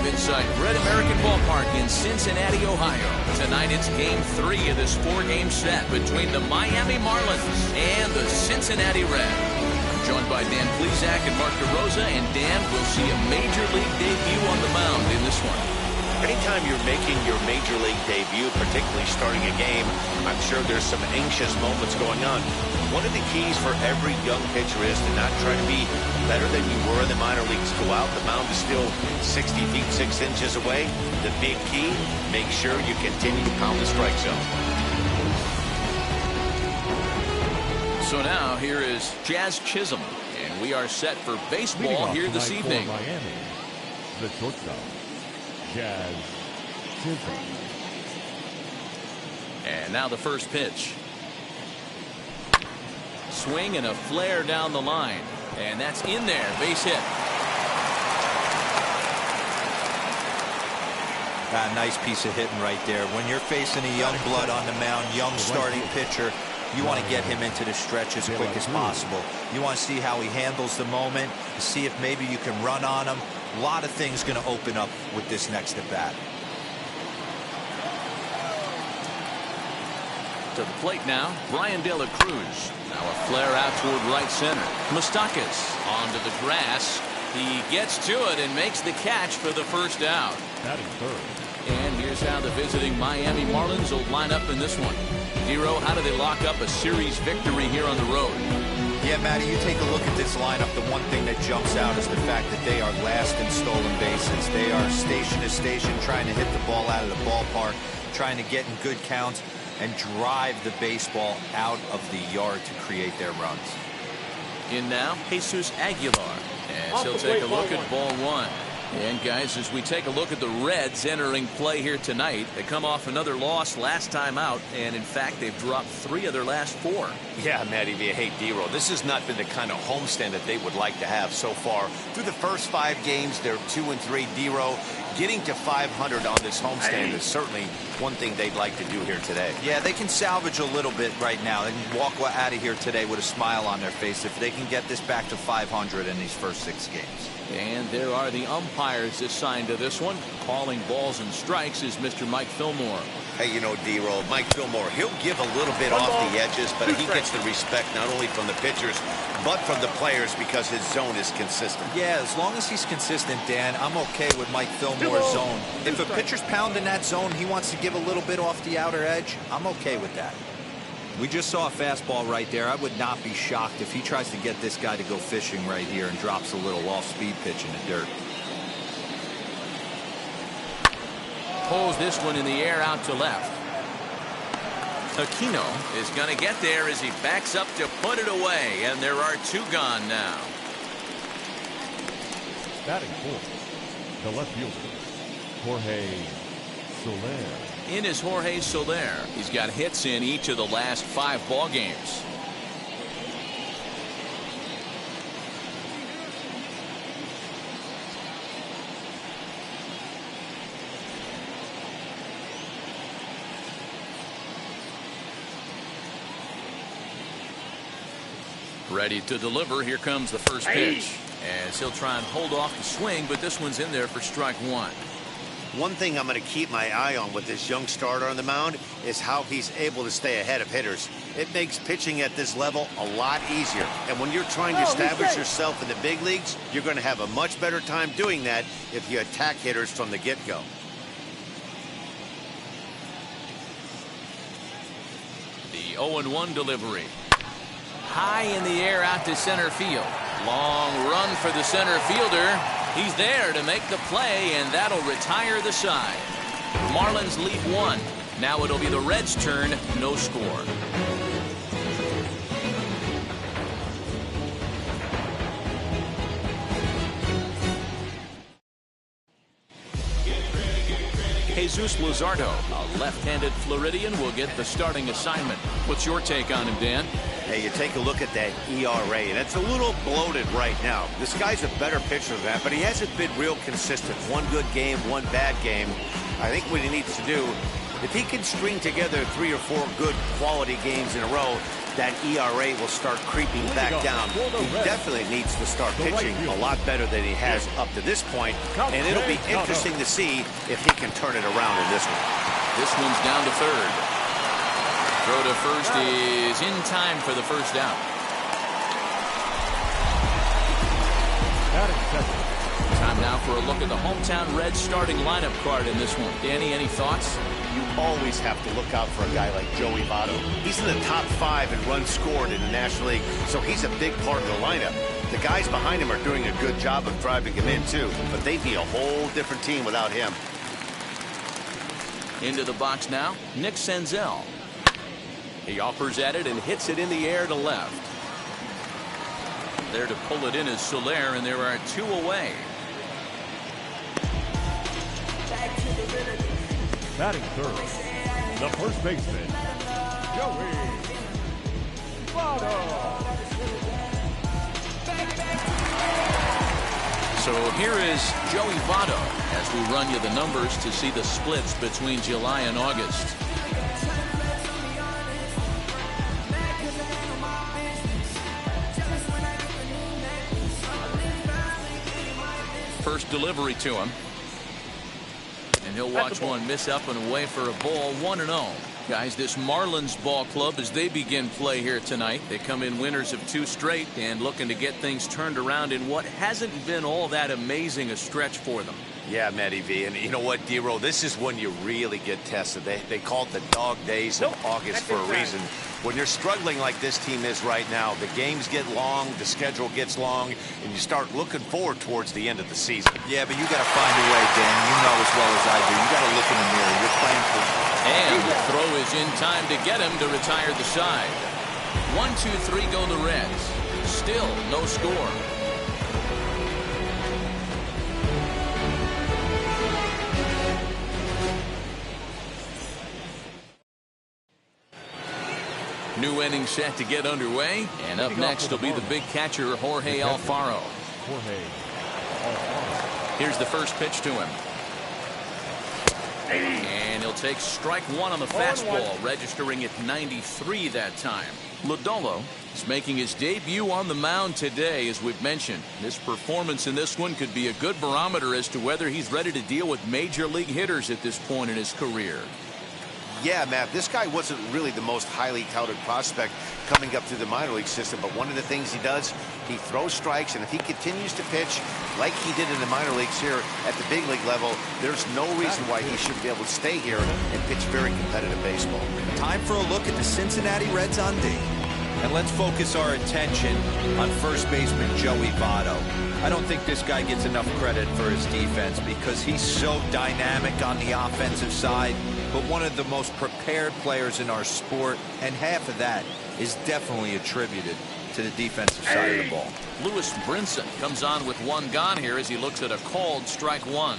inside Great American Ballpark in Cincinnati, Ohio. Tonight it's Game 3 of this 4-game set between the Miami Marlins and the Cincinnati Reds. I'm joined by Dan Plesac and Mark DeRosa, and Dan will see a Major League debut on the mound in this one. Anytime you're making your Major League debut, particularly starting a game, I'm sure there's some anxious moments going on. One of the keys for every young pitcher is to not try to be better than you were in the minor leagues. Go out, the mound is still 60 feet 6 inches away. The big key, make sure you continue to pound the strike zone. So now here is Jazz Chisholm, and we are set for baseball here this evening. Miami, the shortstop, Jazz Chisholm. And now the first pitch. Swing and a flare down the line, and that's in there. Base hit. Nice piece of hitting right there. When you're facing a young blood on the mound, young starting pitcher, you want to get him into the stretch as quick as possible. You want to see how he handles the moment, see if maybe you can run on him. A lot of things going to open up with this next at bat. To the plate now, Brian De La Cruz. Now a flare out toward right center. Moustakas onto the grass. He gets to it and makes the catch for the first out. Batting third. And here's how the visiting Miami Marlins will line up in this one. Dero, how do they lock up a series victory here on the road? Yeah, Matty, you take a look at this lineup. The one thing that jumps out is the fact that they are last in stolen bases. They are station to station trying to hit the ball out of the ballpark, trying to get in good counts and drive the baseball out of the yard to create their runs. In now, Jesus Aguilar. And he'll take a look at ball one. And guys, as we take a look at the Reds entering play here tonight, they come off another loss last time out, and in fact they've dropped 3 of their last 4. Yeah, Matty, if you hate Dero, this has not been the kind of homestand that they would like to have so far. Through the first 5 games, they're 2-3. Dero getting to 500 on this homestand is certainly one thing they'd like to do here today. Yeah, they can salvage a little bit right now. They can walk out of here today with a smile on their face if they can get this back to 500 in these first 6 games. And there are the umpires assigned to this one. Calling balls and strikes is Mr. Mike Fillmore. Hey, you know, D-Roll, Mike Fillmore, he'll give a little bit off the edges, but he gets the respect not only from the pitchers, but from the players because his zone is consistent. Yeah, as long as he's consistent, Dan, I'm okay with Mike Fillmore's zone. If a pitcher's pounding that zone, he wants to give a little bit off the outer edge, I'm okay with that. We just saw a fastball right there. I would not be shocked if he tries to get this guy to go fishing right here and drops a little off-speed pitch in the dirt. Pulls this one in the air out to left. Aquino is going to get there as he backs up to put it away, and there are 2 gone now. Batting fourth, the left fielder, Jorge Soler. In is Jorge Soler. He's got hits in each of the last 5 ball games. Ready to deliver. Here comes the first pitch. As he'll try and hold off the swing, but this one's in there for strike 1. One thing I'm going to keep my eye on with this young starter on the mound is how he's able to stay ahead of hitters. It makes pitching at this level a lot easier. And when you're trying to establish yourself in the big leagues, you're going to have a much better time doing that if you attack hitters from the get-go. The 0-1 delivery. High in the air out to center field. Long run for the center fielder. He's there to make the play, and that'll retire the side. Marlins lead 1. Now it'll be the Reds' turn. No score. Jesus Luzardo, a left-handed Floridian, will get the starting assignment. What's your take on him, Dan? Hey, you take a look at that ERA, and it's a little bloated right now. This guy's a better pitcher than that, but he hasn't been real consistent. One good game, one bad game. I think what he needs to do If he can string together 3 or 4 good quality games in a row, that ERA will start creeping back down. He definitely needs to start pitching a lot better than he has up to this point, and it'll be interesting to see if he can turn it around in this one. This one's down to third. Throw to first is in time for the first out. Time now for a look at the hometown Reds starting lineup card in this one. Danny, any thoughts? You always have to look out for a guy like Joey Votto. He's in the top 5 in runs scored in the National League, so he's a big part of the lineup. The guys behind him are doing a good job of driving him in, too, but they'd be a whole different team without him. Into the box now, Nick Senzel. He offers at it and hits it in the air to left. There to pull it in is Soler, and there are 2 away. Batting third, the first baseman, Joey Votto. So here is Joey Votto as we run you the numbers to see the splits between July and August. First delivery to him. And he'll watch one miss up and away for a ball, 1-0. Guys, this Marlins ball club, as they begin play here tonight, they come in winners of 2 straight and looking to get things turned around in what hasn't been all that amazing a stretch for them. Yeah, Matty V, and you know what, D-Roll, this is when you really get tested. They call it the dog days of August for a reason. When you're struggling like this team is right now, the games get long, the schedule gets long, and you start looking forward towards the end of the season. Yeah, but you got to find a way, Dan. You know as well as I do. You got to look in the mirror. You're playing for. And the throw is in time to get him to retire the side. 1-2-3 go the Reds. Still no score. New inning set to get underway, and up next will be the big catcher, Jorge Alfaro. Here's the first pitch to him. And he'll take strike 1 on the fastball, registering at 93 that time. Lodolo is making his debut on the mound today, as we've mentioned. This performance in this one could be a good barometer as to whether he's ready to deal with major league hitters at this point in his career. Yeah, Matt, this guy wasn't really the most highly touted prospect coming up through the minor league system, but one of the things he does, he throws strikes, and if he continues to pitch like he did in the minor leagues here at the big league level, there's no reason why he shouldn't be able to stay here and pitch very competitive baseball. Time for a look at the Cincinnati Reds on D. And let's focus our attention on first baseman Joey Votto. I don't think this guy gets enough credit for his defense because he's so dynamic on the offensive side, but one of the most prepared players in our sport, and half of that is definitely attributed to the defensive side of the ball. Lewis Brinson comes on with 1 gone here as he looks at a called strike 1.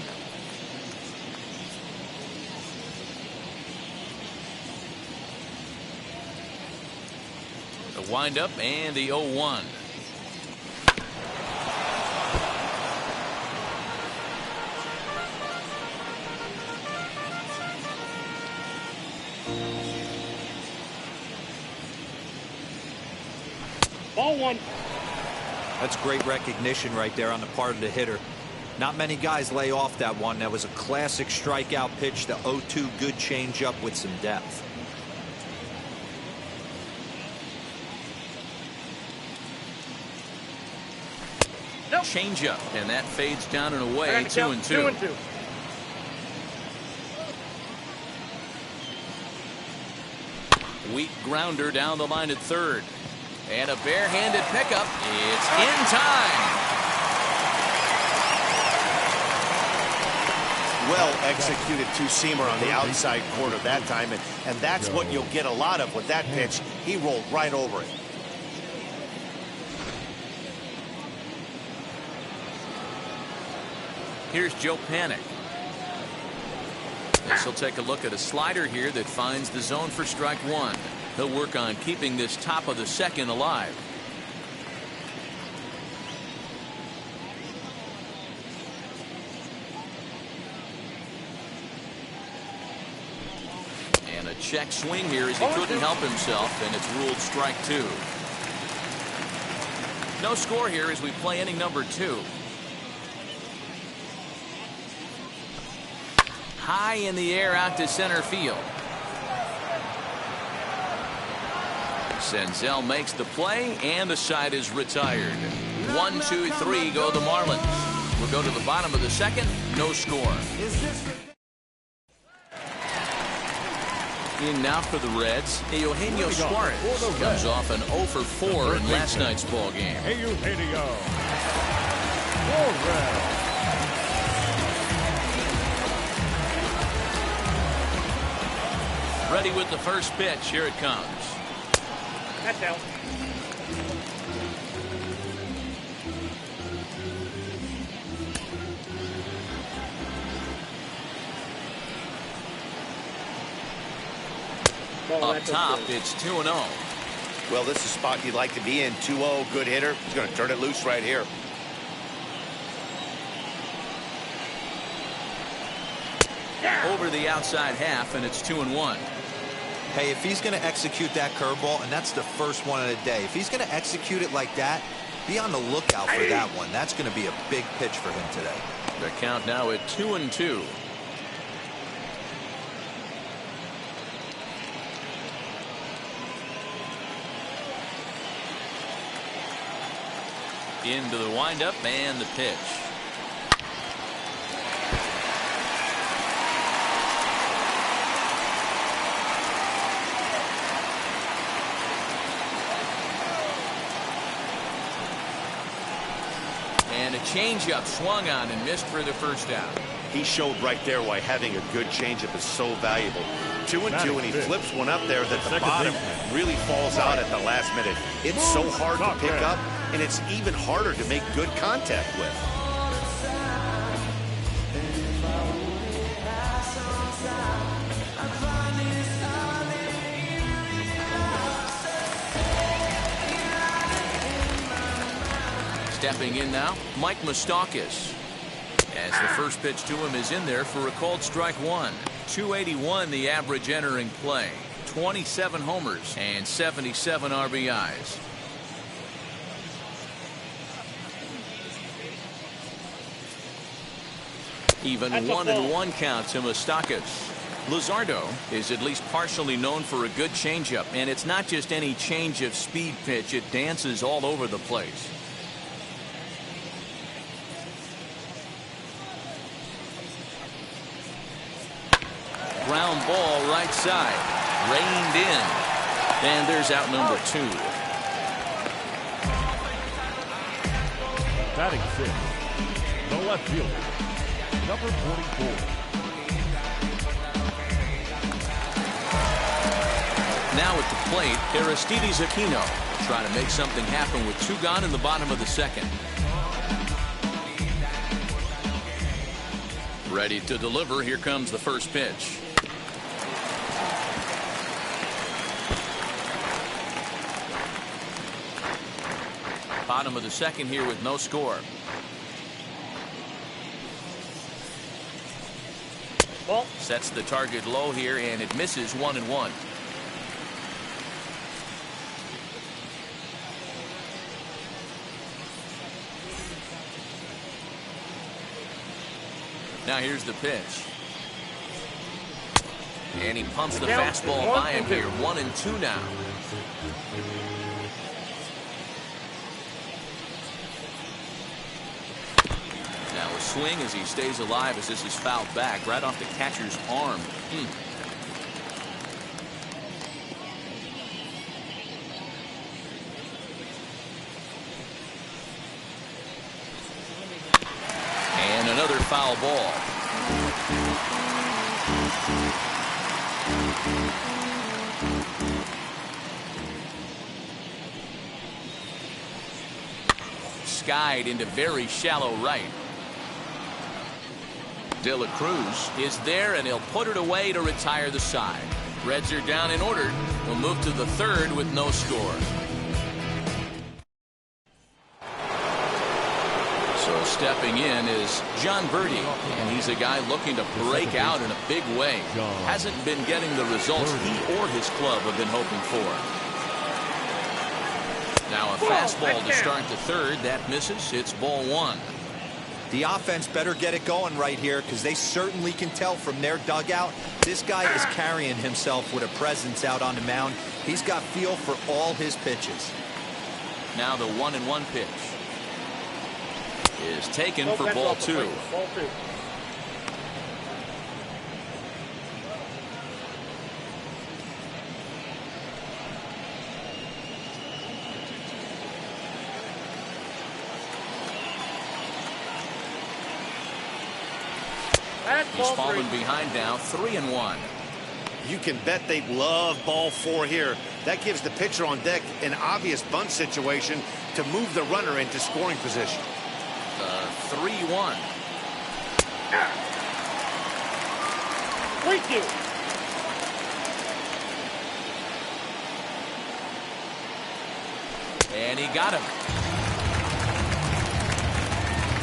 The windup and the 0-1. Ball 1. That's great recognition right there on the part of the hitter. Not many guys lay off that one. That was a classic strikeout pitch, the 0-2 good changeup with some depth. Nope. Changeup, and that fades down and away. 2-2. 2-2. Weak grounder down the line at third. And a barehanded pickup. It's in time. Well executed two-seamer on the outside corner that time, and that's what you'll get a lot of with that pitch. He rolled right over it. Here's Joe Panic. This will take a look at a slider here that finds the zone for strike 1. He'll work on keeping this top of the second alive. check swing here as he couldn't help himself, and it's ruled strike 2. No score here as we play inning number 2. High in the air out to center field. Senzel makes the play, and the side is retired. 1, 2, 3 go the Marlins. We'll go to the bottom of the second. No score. In now for the Reds, Eugenio Suarez comes off an 0 for 4 in last night's ball game. Eugenio Suarez. Ready with the first pitch. Here it comes. That's out. Up top, it's 2-0. Well, this is a spot you'd like to be in. 2-0, good hitter. He's going to turn it loose right here. Over the outside half, and it's 2-1. Hey, if he's going to execute that curveball, and that's the first one of the day, if he's going to execute it like that, be on the lookout for that one. That's going to be a big pitch for him today. The count now at 2-2. Into the windup and the pitch. And a changeup swung on and missed for the first out. He showed right there why having a good changeup is so valuable. 2-2, and he flips one up there that the bottom really falls out at the last minute. It's so hard to pick up, and it's even harder to make good contact with. Stepping in now, Mike Moustakas. As the first pitch to him is in there for a called strike 1. 281 the average entering play. 27 homers and 77 RBIs. Even 1-1 count to Moustakas. Luzardo is at least partially known for a good changeup, and it's not just any change of speed pitch. It dances all over the place. Ground ball right side. Reined in. And there's out number 2. Batting 6, the left fielder, number 44. Now at the plate, Aristides Aquino trying to make something happen with 2 gone in the bottom of the second. Ready to deliver. Here comes the first pitch. Bottom of the second here with no score. Ball. Sets the target low here, and it misses 1-1. Now here's the pitch. And he pumps the fastball by him here. 1-2 now. Now a swing as he stays alive as this is fouled back right off the catcher's arm. And another foul ball. Skied into very shallow right. De La Cruz is there, and he'll put it away to retire the side. Reds are down and ordered. We'll move to the third with no score. So Stepping in is John Birdie, and he's a guy looking to break out in a big way. Hasn't been getting the results he or his club have been hoping for. Now a fastball to start the third. That misses. It's ball one. The offense better get it going right here, because they certainly can tell from their dugout this guy is carrying himself with a presence out on the mound. He's got feel for all his pitches. Now the 1-1 pitch is taken for ball two. He's fallen behind now, 3-1. You can bet they love ball four here. That gives the pitcher on deck an obvious bunt situation to move the runner into scoring position. 3-1. Thank you. And he got him.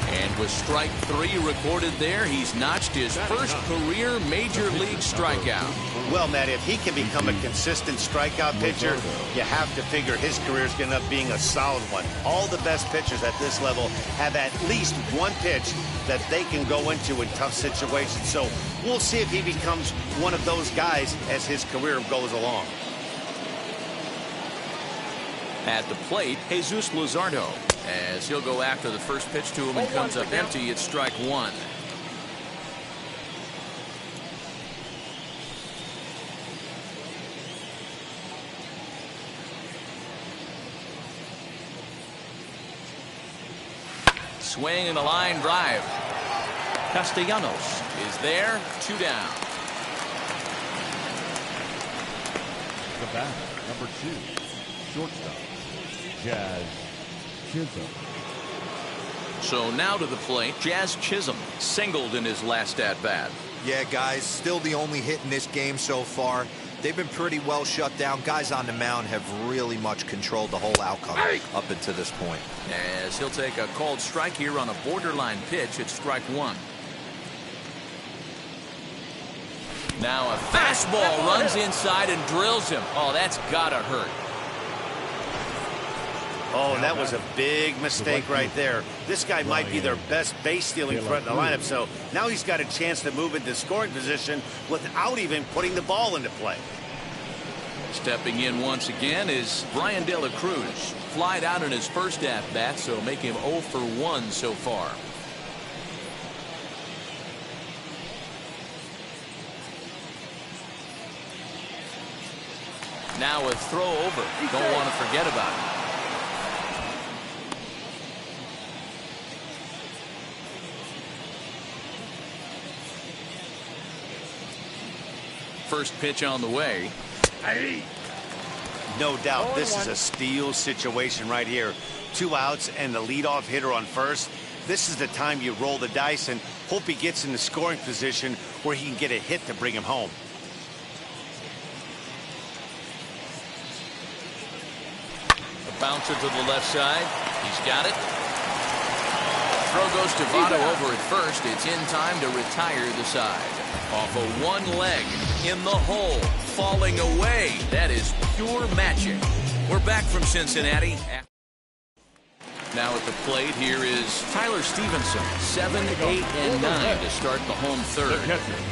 And with strike three recorded there, he's notched his first career major league strikeout. Well, Matt, if he can become a consistent strikeout pitcher, you have to figure his career is going to end up being a solid one. All the best pitchers at this level have at least one pitch that they can go into in tough situations. So we'll see if he becomes one of those guys as his career goes along. At the plate, Jesus Luzardo, as he'll go after the first pitch to him and comes up empty. It's strike one. Swing and a line drive. Castellanos is there, 2 down. The bat, number 2, shortstop, Jazz Chisholm. So now to the plate, Jazz Chisholm singled in his last at-bat. Yeah, guys, still the only hit in this game so far. They've been pretty well shut down. Guys on the mound have really much controlled the whole outcome up until this point. As he'll take a called strike here on a borderline pitch, it's strike one. Now a fastball runs inside and drills him. Oh, that's gotta hurt. Oh, that was a big mistake right there. This guy might be their best base-stealing threat in the lineup, so now he's got a chance to move into scoring position without even putting the ball into play. Stepping in once again is Brian De La Cruz. Flied out in his first at-bat, so make him 0 for 1 so far. Now a throw over. Don't want to forget about it. First pitch on the way. No doubt this is a steal situation right here. 2 outs and the leadoff hitter on first. This is the time you roll the dice and hope he gets in the scoring position where he can get a hit to bring him home. A bouncer to the left side. He's got it. Throw goes to Votto over at first. It's in time to retire the side. Off of one leg, in the hole, falling away. That is pure magic. We're back from Cincinnati. Now at the plate, here is Tyler Stevenson, 7, 8, and 9 to start the home third.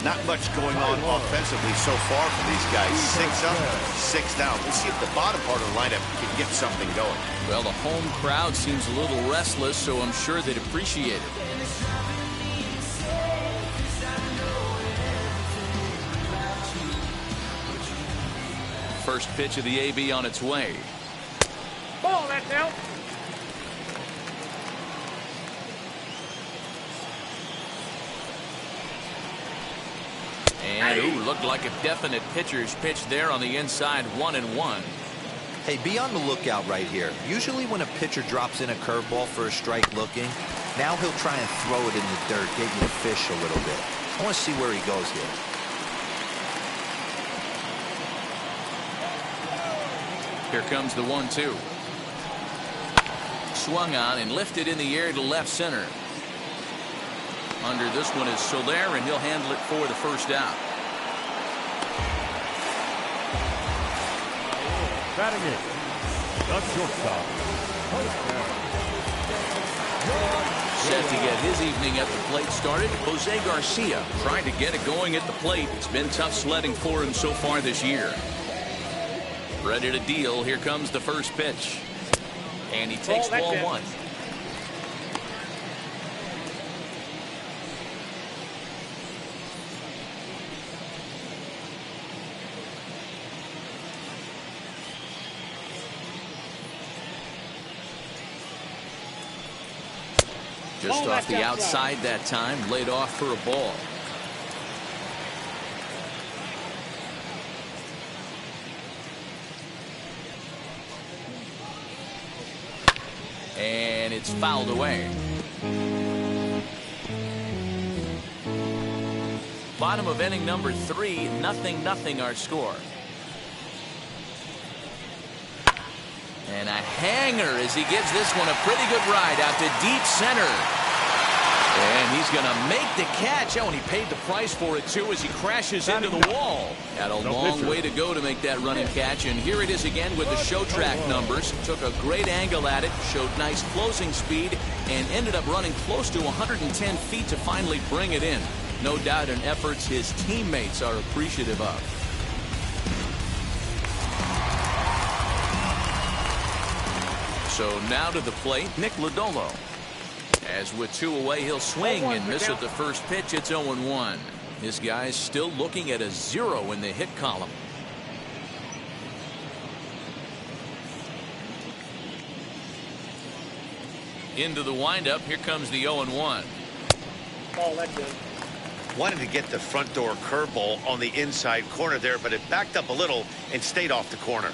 Not much going on offensively so far for these guys. 6 up, 6 down. We'll see if the bottom part of the lineup can get something going. Well, the home crowd seems a little restless, so I'm sure they'd appreciate it. First pitch of the AB on its way. Ball, that's out. And ooh, looked like a definite pitcher's pitch there on the inside, 1-1. Hey, be on the lookout right here. Usually when a pitcher drops in a curveball for a strike looking, now he'll try and throw it in the dirt, get you to fish a little bit. I want to see where he goes here. Here comes the 1-2. Swung on and lifted in the air to left center. Under this one is Soler, and he'll handle it for the first out. Batting in, the shortstop. Set to get his evening at the plate started, Jose Garcia trying to get it going at the plate. It's been tough sledding for him so far this year. Ready to deal. Here comes the first pitch. And he takes ball one. Just off the outside that time, laid off for a ball. And it's fouled away. Bottom of inning number 3, 0-0 our score. And a hanger as he gives this one a pretty good ride out to deep center. And he's going to make the catch. Oh, and he paid the price for it, too, as he crashes into the wall. Had a long way to go to make that running catch. And here it is again with the show track numbers. Took a great angle at it, showed nice closing speed, and ended up running close to 110 feet to finally bring it in. No doubt an effort his teammates are appreciative of. So now to the plate, Lodolo. As with 2 away, he'll swing and miss at the first pitch. It's 0-1. This guy's still looking at a 0 in the hit column. Into the windup. Here comes the 0-1. Ball, that's good. Wanted to get the front door curveball on the inside corner there, but it backed up a little and stayed off the corner.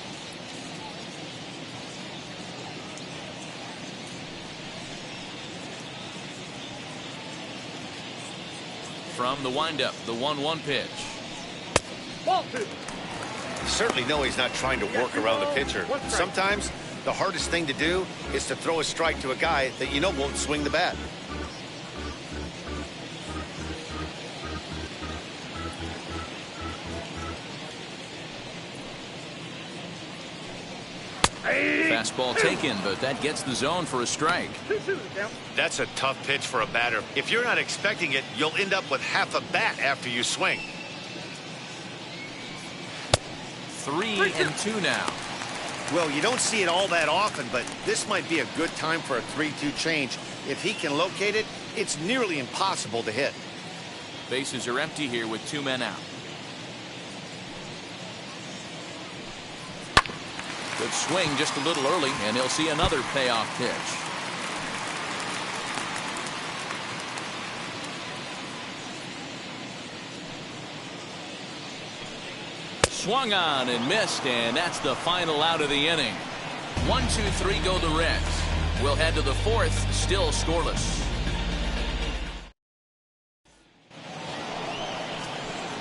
From the windup, the 1-1 pitch. Ball 2. Certainly know he's not trying to work around the pitcher. Sometimes the hardest thing to do is to throw a strike to a guy that you know won't swing the bat. Fastball taken, but that gets the zone for a strike. That's a tough pitch for a batter. If you're not expecting it, you'll end up with half a bat after you swing. 3-2 now. Well, you don't see it all that often, but this might be a good time for a 3-2 change. If he can locate it, it's nearly impossible to hit. Bases are empty here with 2 men out. Good swing just a little early, and he'll see another payoff pitch. Swung on and missed, and that's the final out of the inning. 1-2-3 go the Reds. We'll head to the 4th, still scoreless.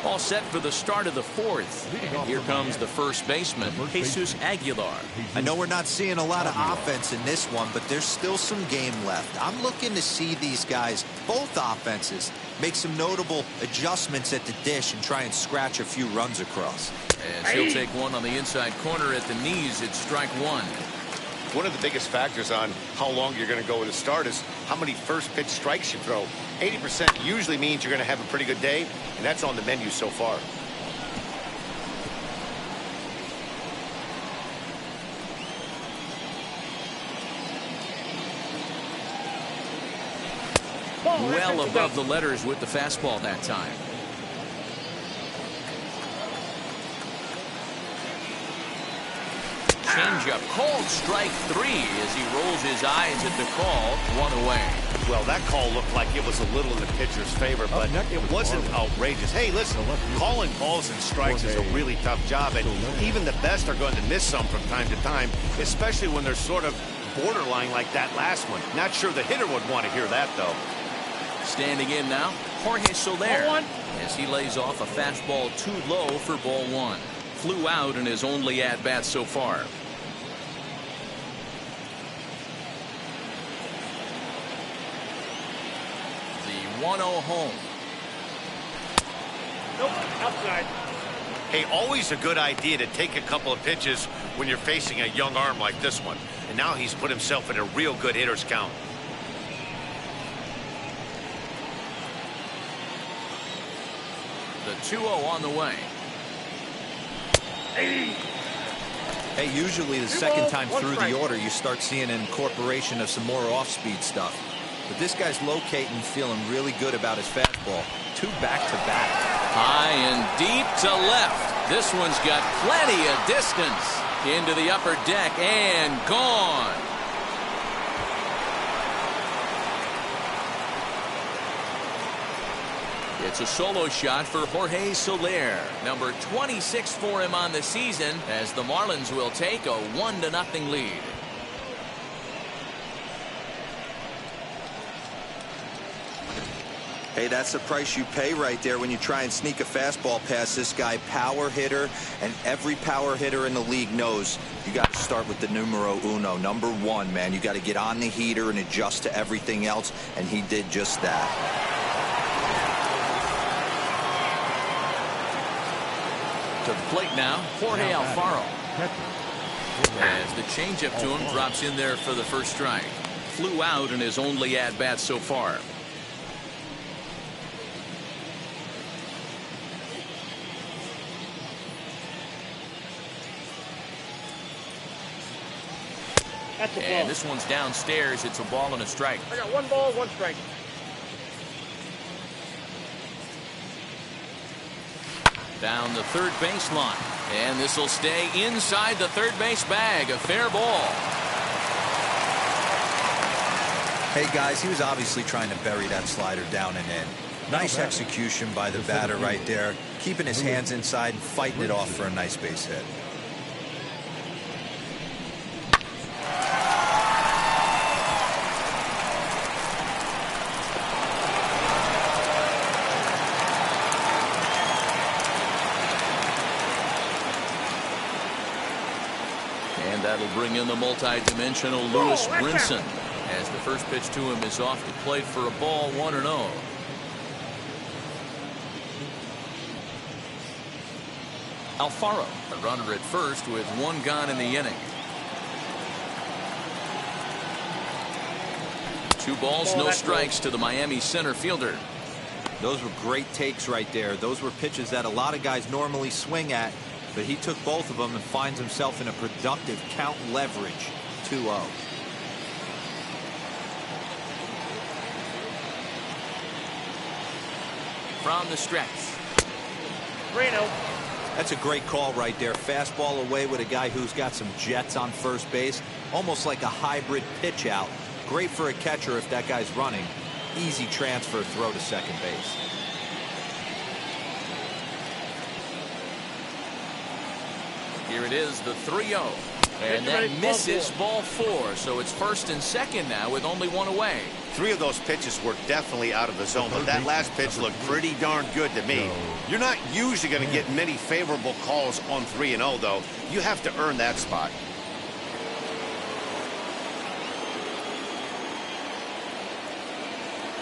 All set for the start of the 4th. And here comes the first baseman, Jesus Aguilar. I know we're not seeing a lot of offense in this one, but there's still some game left. I'm looking to see these guys, both offenses, make some notable adjustments at the dish and try and scratch a few runs across. And he'll take one on the inside corner at the knees. It's strike 1. One of the biggest factors on how long you're going to go with a start is how many first pitch strikes you throw. 80% usually means you're going to have a pretty good day, and that's on the menu so far. Well above the letters with the fastball that time. Changeup called strike 3 as he rolls his eyes at the call. 1 away. Well, that call looked like it was a little in the pitcher's favor, but it wasn't outrageous. Hey, listen, calling balls and strikes is a really tough job, and even the best are going to miss some from time to time, especially when they're sort of borderline like that last one. Not sure the hitter would want to hear that, though. Standing in now, Jorge Soler, as he lays off a fastball too low for ball 1. Flew out in his only at-bat so far. The 1-0 home. Nope, outside. Hey, always a good idea to take a couple of pitches when you're facing a young arm like this one. And now he's put himself in a real good hitter's count. The 2-0 on the way. Hey, usually the second time through the order, you start seeing an incorporation of some more off-speed stuff. But this guy's locating, feeling really good about his fastball. 2 back-to-back. High and deep to left. This one's got plenty of distance. Into the upper deck and gone. It's a solo shot for Jorge Soler, number 26 for him on the season, as the Marlins will take a 1-0 lead. Hey, that's the price you pay right there when you try and sneak a fastball past this guy. Power hitter, and every power hitter in the league knows you got to start with the numero uno, number 1, man. You got to get on the heater and adjust to everything else, and he did just that. To the plate now, Jorge Alfaro. As the changeup to him drops in there for the first strike. Flew out in his only at-bat so far. That's a ball. And this one's downstairs. It's a ball and a strike. I got 1 ball, 1 strike. Down the third baseline. And this will stay inside the third base bag. A fair ball. Hey, guys, he was obviously trying to bury that slider down and in. Nice execution by the batter right there. Keeping his hands inside and fighting it off for a nice base hit. And that'll bring in the multi-dimensional Lewis Brinson, as the first pitch to him is off the plate for a ball, 1-0. Alfaro, a runner at first with 1 gone in the inning. 2 balls, no strikes to the Miami center fielder. Those were great takes right there. Those were pitches that a lot of guys normally swing at, but he took both of them and finds himself in a productive count leverage. 2-0. From the stretch. 3-0. That's a great call right there. Fastball away with a guy who's got some jets on first base. Almost like a hybrid pitch out. Great for a catcher if that guy's running. Easy transfer throw to second base. Here it is, the 3-0. And that misses ball 4. So it's first and second now with only 1 away. 3 of those pitches were definitely out of the zone, but that last pitch looked pretty darn good to me. You're not usually going to get many favorable calls on 3-0, though. You have to earn that spot.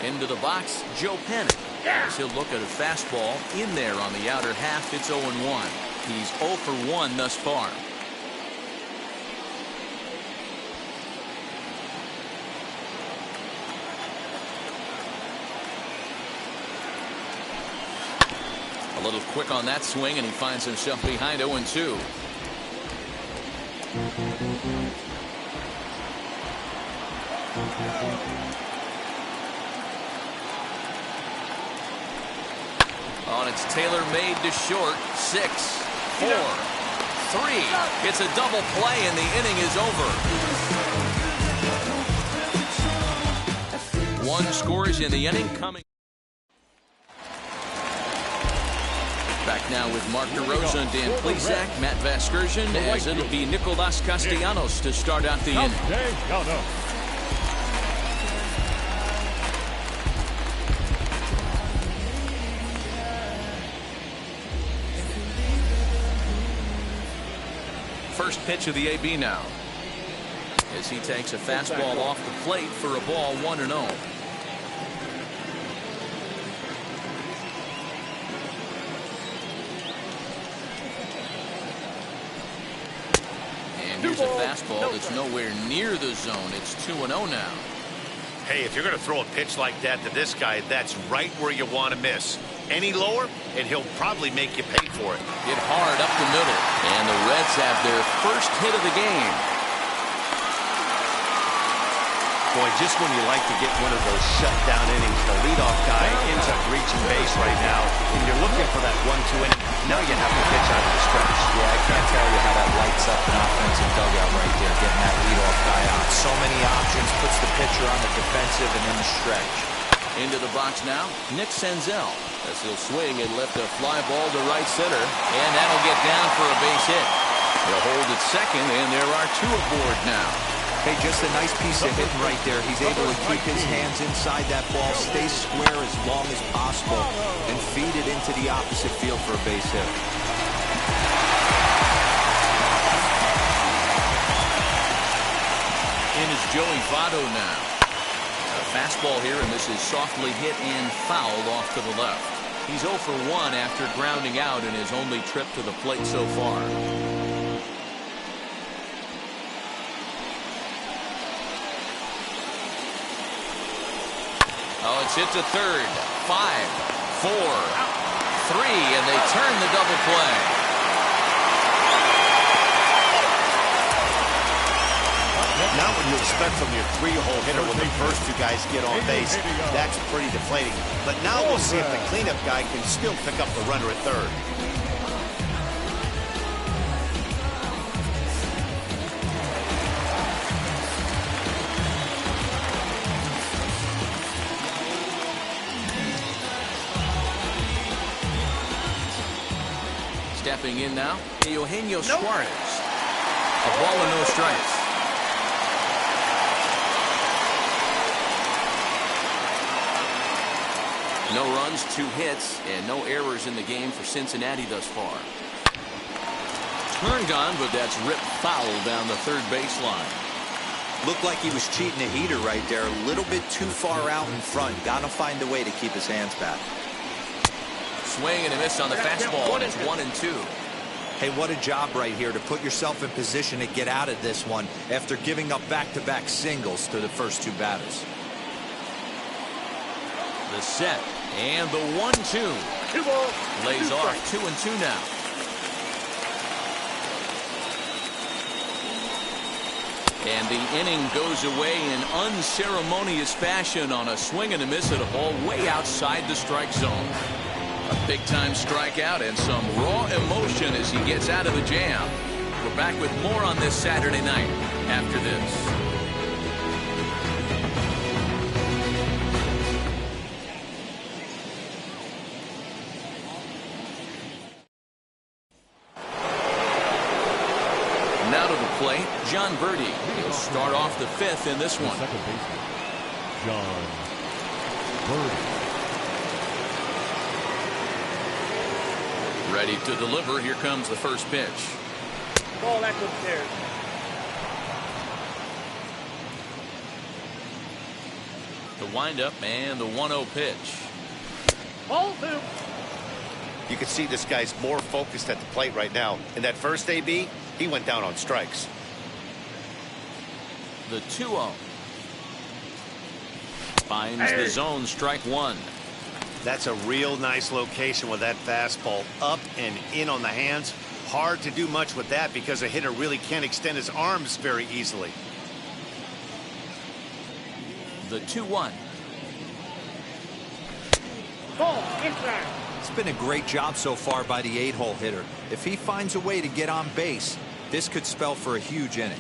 Into the box, Joe Penn. As he'll look at a fastball in there on the outer half. It's 0-1. He's 0 for 1 thus far. A little quick on that swing, and he finds himself behind 0-2. On it's Taylor made to short. 6, 4, 3. It's a double play, and the inning is over. 1 scores in the inning coming. Back now with Mark DeRosa and Dan Plesac, Matt Vasgersian, as it'll be Nicolas Castellanos to start out the inning. First pitch of the AB now, as he takes a fastball off the plate for a ball, 1-0. And here's a fastball that's nowhere near the zone. It's 2-0 now. Hey, if you're going to throw a pitch like that to this guy, that's right where you want to miss. Any lower, and he'll probably make you pay for it. Hit hard up the middle. And the Reds have their first hit of the game. Boy, just when you like to get one of those shutdown innings, the leadoff guy ends up reaching base right now, and you're looking for that 1-2 inning. Now you have to pitch out of the stretch. Yeah, I can't tell you how that lights up an offensive dugout right there, getting that leadoff guy out. So many options, puts the pitcher on the defensive and in the stretch. Into the box now, Nick Senzel. As he'll swing and lift a fly ball to right center, and that'll get down for a base hit. He'll hold at second, and there are two aboard now. Hey, just a nice piece of hitting right there. He's able to keep his hands inside that ball, stay square as long as possible, and feed it into the opposite field for a base hit. In is Joey Votto now. A fastball here, and this is softly hit and fouled off to the left. He's 0 for 1 after grounding out in his only trip to the plate so far. Oh, it's hit to third. 5, 4, 3, and they turn the double play. Not what you expect from your 3-hole hitter when the first two guys get on base. That's pretty deflating. But now we'll see if the cleanup guy can still pick up the runner at third. Stepping in now, Eugenio Suarez. A ball and no strikes. No runs, 2 hits, and no errors in the game for Cincinnati thus far. Turned on, but that's ripped foul down the third baseline. Looked like he was cheating a heater right there. A little bit too far out in front. Got to find a way to keep his hands back. Swing and a miss on the fastball, and it's 1-2. Hey, what a job right here to put yourself in position to get out of this one after giving up back-to-back singles to the first 2 batters. The set and the 1-2. Lays off 2-2 now. And the inning goes away in unceremonious fashion on a swing and a miss at a ball way outside the strike zone. A big-time strikeout and some raw emotion as he gets out of the jam. We're back with more on this Saturday night after this. Now to the plate, John Birdie. He'll start off the 5th in this one. Second baseman, John Birdie. Ready to deliver. Here comes the first pitch. Ball back upstairs. The windup and the 1-0 pitch. Ball 2. You can see this guy's more focused at the plate right now. In that first AB, he went down on strikes. The 2-0. Finds the zone, strike 1. That's a real nice location with that fastball up and in on the hands. Hard to do much with that because a hitter really can't extend his arms very easily. The 2-1. Ball inside. It's been a great job so far by the 8-hole hitter. If he finds a way to get on base, this could spell for a huge inning.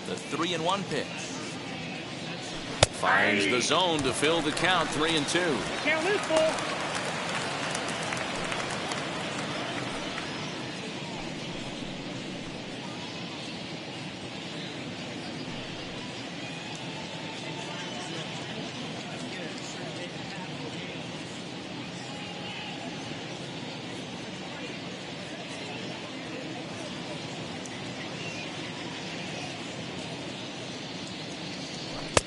The 3-1 pitch. Finds the zone to fill the count, 3-2. Count is full.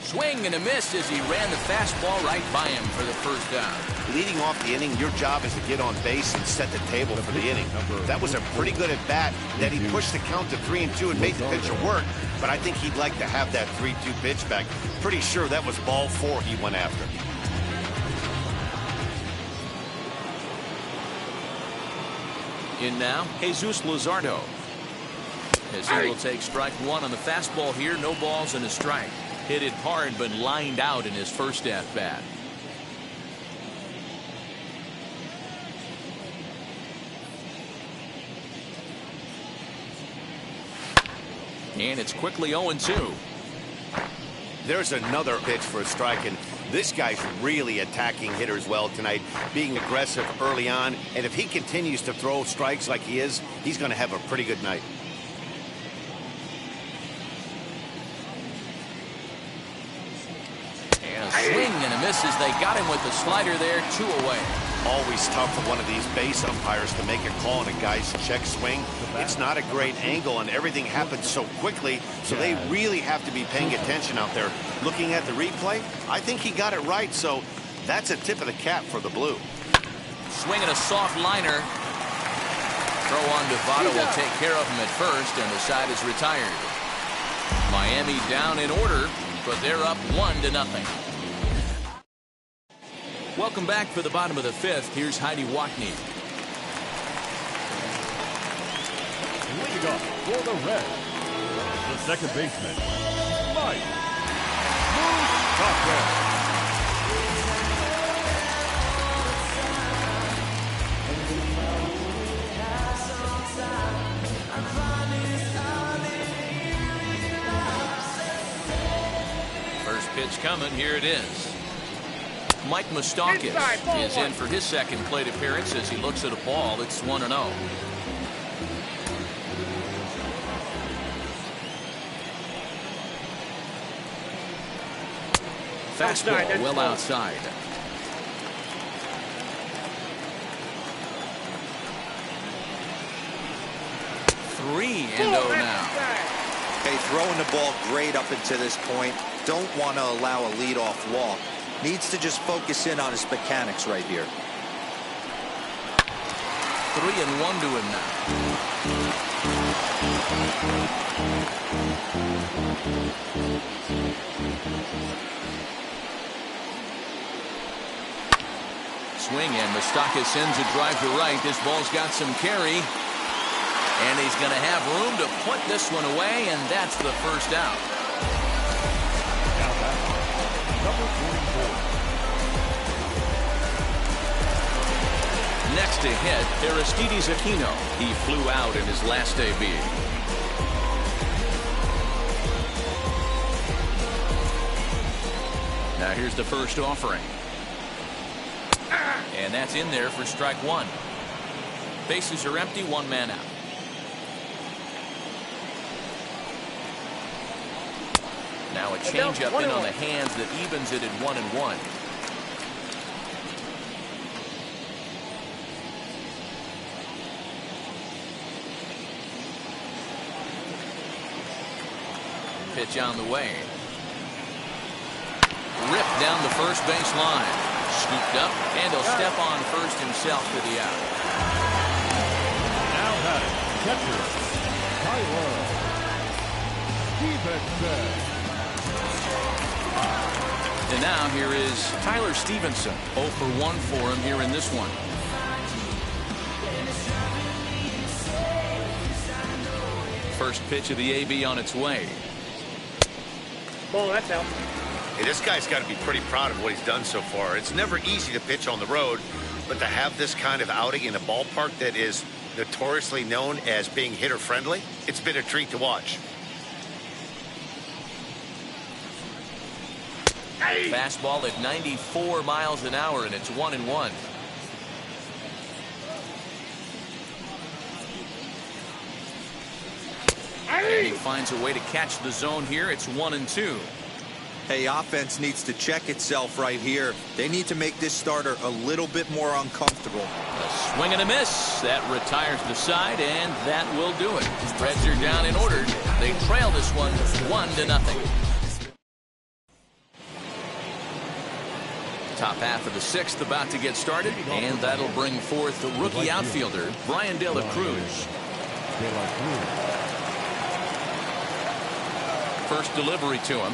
Swing and a miss as he ran the fastball right by him for the first down. Leading off the inning, your job is to get on base and set the table for the inning. That was a pretty good at bat. That he pushed the count to 3-2 and made the pitcher work. But I think he'd like to have that 3-2 pitch back. Pretty sure that was ball 4 he went after. In now, Jesus Luzardo. As he will take strike 1 on the fastball here. No balls and a strike. Hit it hard but lined out in his first at-bat. And it's quickly 0-2. There's another pitch for a strike, and this guy's really attacking hitters well tonight, being aggressive early on. And if he continues to throw strikes like he is, he's going to have a pretty good night. And a swing and a miss as they got him with the slider there. 2 away. Always tough for one of these base umpires to make a call on a guy's check swing. It's not a great angle, and everything happens so quickly, so they really have to be paying attention out there. Looking at the replay, I think he got it right, so that's a tip of the cap for the Blue. Swinging a soft liner. Throw on Votto will take care of him at first, and the side is retired. Miami down in order, but they're up 1-0. Welcome back for the bottom of the 5th. Here's Heidi Watney. Leading up for the Reds, the second baseman, Mike. First pitch coming. Here it is. Mike Moustakas is in for his second plate appearance as he looks at a ball. It's 1-0. Fastball well outside. Three and 0 now. Hey, throwing the ball great up until this point. Don't want to allow a leadoff walk. Needs to just focus in on his mechanics right here. 3-1 to him now. Swing, and Moustakas sends a drive to right. This ball's got some carry. And he's going to have room to put this one away, and that's the first out. Number 44. Next to hit, Aristides Aquino. He flew out in his last AB. Now here's the first offering. And that's in there for strike 1. Bases are empty, 1 man out. Now a changeup in on the hands that evens it at 1-1. Pitch on the way. Ripped down the first base line. Scooped up, and he'll step on first himself for the out. Now batting, catcher, Stevenson. And now here is Tyler Stevenson. 0 for 1 for him here in this one. First pitch of the AB on its way. Ball, that's out. Hey, this guy's got to be pretty proud of what he's done so far. It's never easy to pitch on the road, but to have this kind of outing in a ballpark that is notoriously known as being hitter-friendly, it's been a treat to watch. Fastball at 94 miles an hour, and it's 1-1. And he finds a way to catch the zone here. It's 1-2. Hey, offense needs to check itself right here. They need to make this starter a little bit more uncomfortable. A swing and a miss. That retires the side, and that will do it. Reds are down in order. They trail this one 1-0. Top half of the sixth about to get started, and that'll bring forth the rookie outfielder, Brian De La Cruz. First delivery to him.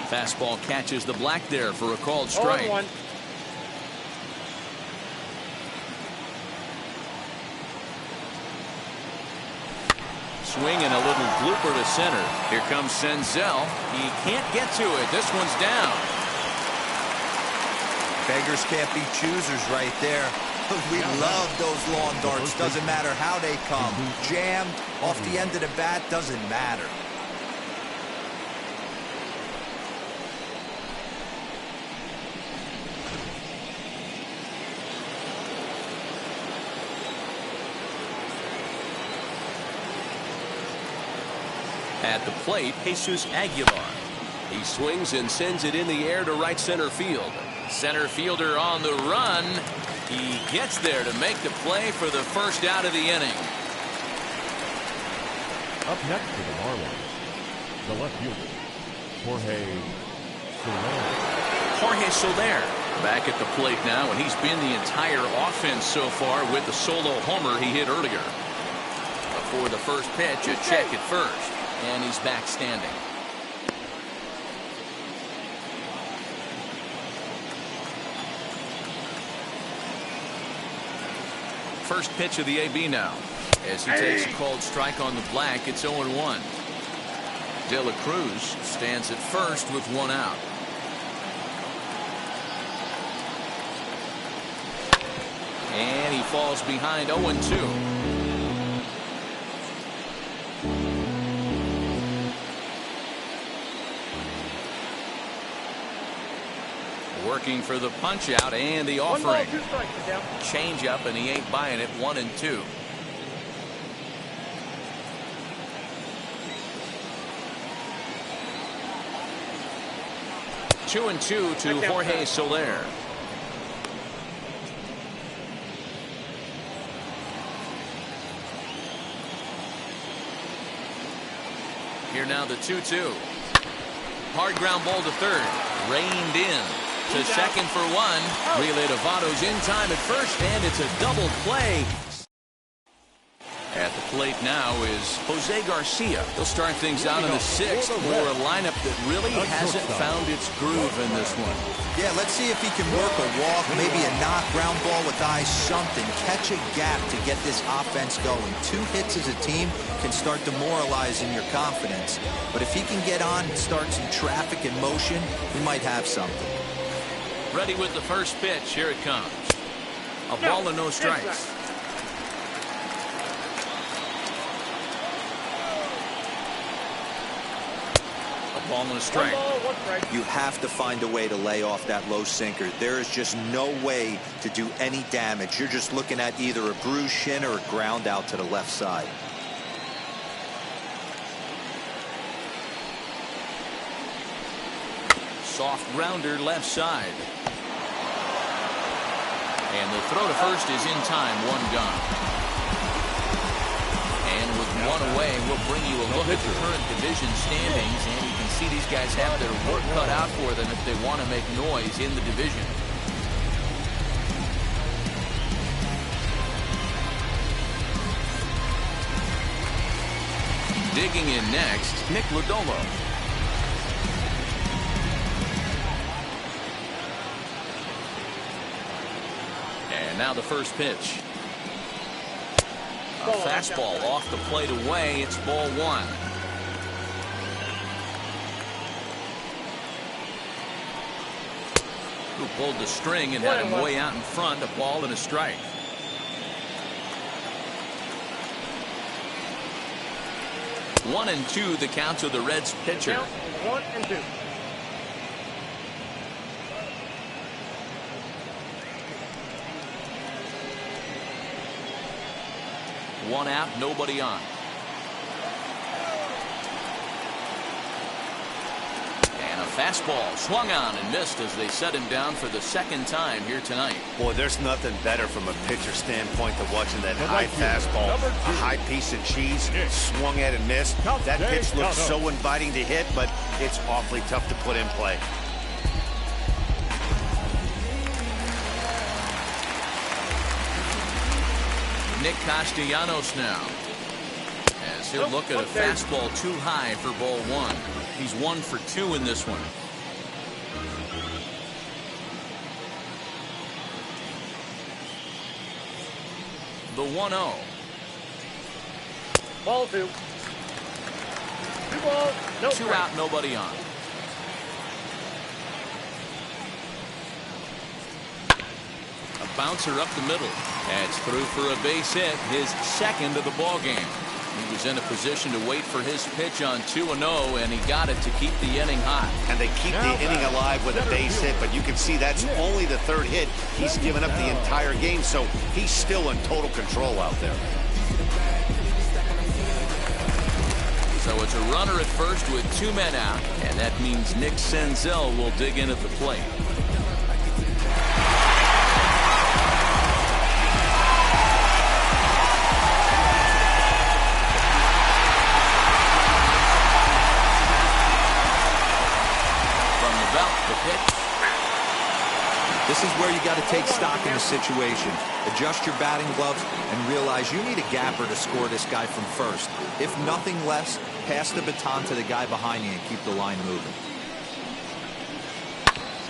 Fastball catches the black there for a called strike. Swing and a little blooper to center. Here comes Senzel. He can't get to it. This one's down. Beggars can't be choosers right there. We love those lawn darts. Doesn't matter how they come. Jammed, off the end of the bat, doesn't matter. At the plate, Jesus Aguilar. He swings and sends it in the air to right center field. Center fielder on the run. He gets there to make the play for the first out of the inning. Up next for the Marlins, the left fielder, Jorge Soler. Jorge Soler back at the plate now, and he's been the entire offense so far with the solo homer he hit earlier. Before the first pitch, a check at first. And he's back standing. First pitch of the AB now. As he takes a called strike on the black, it's 0-1. De La Cruz stands at first with one out. And he falls behind 0-2. Working for the punch out and the offering. Change up, and he ain't buying it. 1-2. Two and two to Jorge Soler. Here now the 2-2. Hard ground ball to third. Reined in. To second for one. Relay to Votto's in time at first, and it's a double play. At the plate now is Jose Garcia. He'll start things out in the sixth for a lineup that really hasn't found its groove in this one. Yeah, let's see if he can work a walk, maybe a knock, ground ball with eyes, something. Catch a gap to get this offense going. 2 hits as a team can start demoralizing your confidence. But if he can get on and start some traffic in motion, we might have something. Ready with the first pitch. Here it comes. A ball and no strikes. A ball and a strike. You have to find a way to lay off that low sinker. There is just no way to do any damage. You're just looking at either a bruised shin or a ground out to the left side. Soft grounder left side. And the throw to first is in time. 1 gone. And with 1 away, we'll bring you a look at the current division standings. And you can see these guys have their work cut out for them if they want to make noise in the division. Digging in next, Lodolo. And now the first pitch. A fastball off the plate away. It's ball 1. Who pulled the string and had him way out in front. A ball and a strike. One and two, the count to the Reds pitcher. 1-2. One out, nobody on. And a fastball swung on and missed as they set him down for the second time here tonight. Boy, there's nothing better from a pitcher standpoint than watching that high fastball, a high piece of cheese, swung at and missed. That pitch looks so inviting to hit, but it's awfully tough to put in play. Nick Castellanos now, as he'll look at a fastball too high for ball one. He's 1 for 2 in this one. The 1-0. Ball 2. 2 balls, no 2 strikes. out, nobody on. A bouncer up the middle. That's through for a base hit, his second of the ball game. He was in a position to wait for his pitch on 2-0, and he got it to keep the inning hot. And they keep the inning alive with a base hit, but you can see that's only the 3rd hit. He's given up the entire game, so he's still in total control out there. So it's a runner at first with 2 men out, and that means Nick Senzel will dig in at the plate. This is where you got to take stock in the situation. Adjust your batting gloves and realize you need a gapper to score this guy from first. If nothing less, pass the baton to the guy behind you and keep the line moving.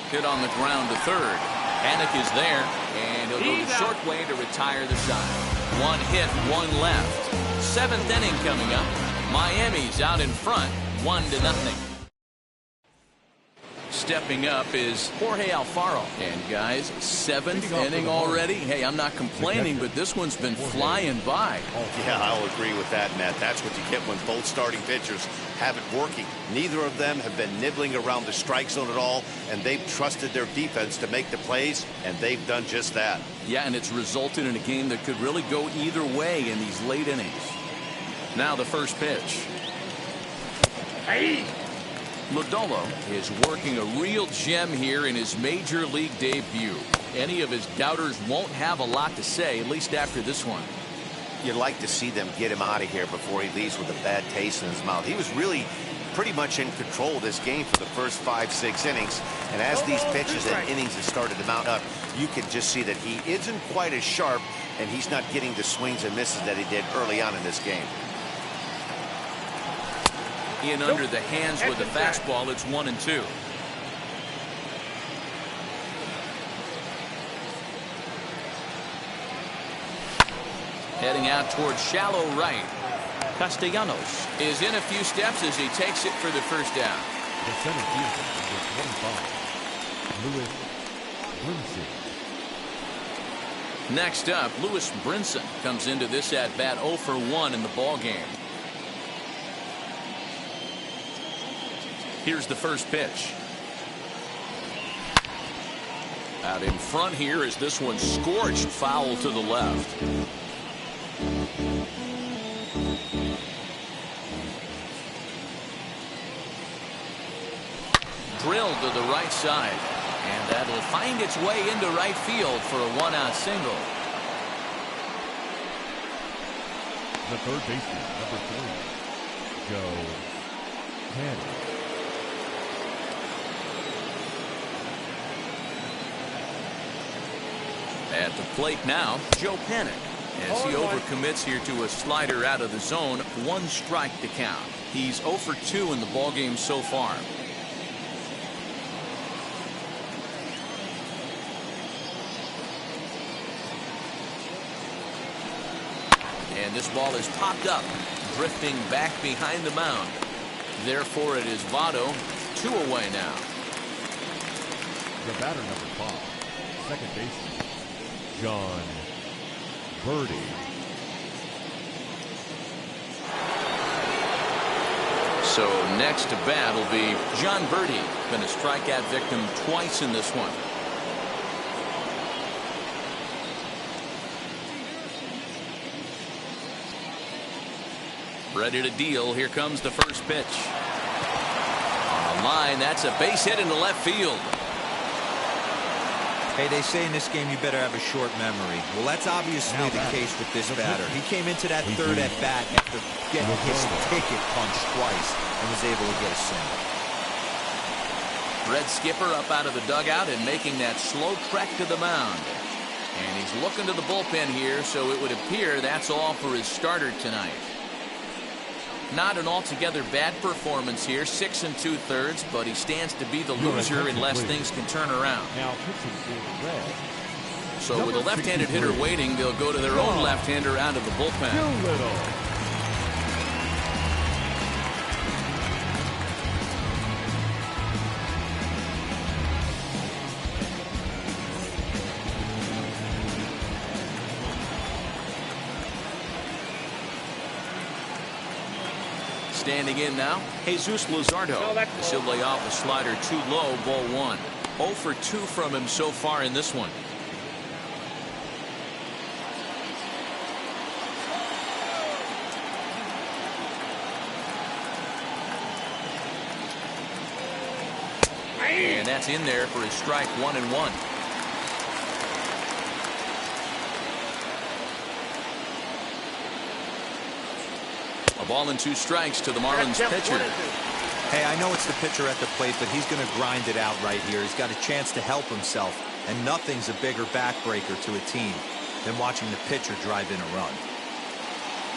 Hit on the ground to third. Panic is there, and he'll go the short way to retire the side. 1 hit, 1 left. 7th inning coming up. Miami's out in front, 1-0. Stepping up is Jorge Alfaro. And guys, 7th inning already. Hey, I'm not complaining, but this one's been flying by. Yeah, I'll agree with that, Matt. That's what you get when both starting pitchers have it working. Neither of them have been nibbling around the strike zone at all, and they've trusted their defense to make the plays, and they've done just that. Yeah, and it's resulted in a game that could really go either way in these late innings. Now the first pitch. Hey! Lodolo is working a real gem here in his major league debut. Any of his doubters won't have a lot to say, at least after this one. You'd like to see them get him out of here before he leaves with a bad taste in his mouth. He was really pretty much in control of this game for the first 5-6 innings. And as these pitches and innings have started to mount up, you can just see that he isn't quite as sharp, and he's not getting the swings and misses that he did early on in this game. In under the hands with the fastball, it's 1-2. Heading out towards shallow right. Castellanos is in a few steps as he takes it for the first down. The center fielder, number 25, Louis Brinson. Next up, Lewis Brinson comes into this at-bat 0 for 1 in the ball game. Here's the first pitch. Out in front here as this one scorched foul to the left. Drilled to the right side. And that'll find its way into right field for a 1-out single. The third baseman, number 3, Joe Panic. At the plate now, Joe Panic, as he overcommits here to a slider out of the zone. 1 strike to count. He's 0 for 2 in the ballgame so far. And this ball is popped up, drifting back behind the mound. Therefore, it is Votto, 2 away now. The batter, number 5, second baseman, John Birdie. So next to bat will be John Birdie. Been a strikeout victim twice in this one. Ready to deal. Here comes the first pitch. On the line, that's a base hit into left field. Hey, they say in this game you better have a short memory. Well, that's obviously the case with this batter. He came into that third at bat after getting his ticket punched twice and was able to get a single. Red skipper up out of the dugout and making that slow trek to the mound. And he's looking to the bullpen here, so it would appear that's all for his starter tonight. Not an altogether bad performance here, 6 2/3, but he stands to be the loser unless things can turn around. Now pitching for the Reds. So with a left-handed hitter waiting, they'll go to their own left-hander out of the bullpen. Lodolo. Standing in now, Jesus Luzardo. He'll lay off a slider too low, ball 1. 0 for 2 from him so far in this one. And that's in there for his strike 1-1. A ball and 2 strikes to the Marlins pitcher. Hey, I know it's the pitcher at the plate, but he's going to grind it out right here. He's got a chance to help himself, and nothing's a bigger backbreaker to a team than watching the pitcher drive in a run.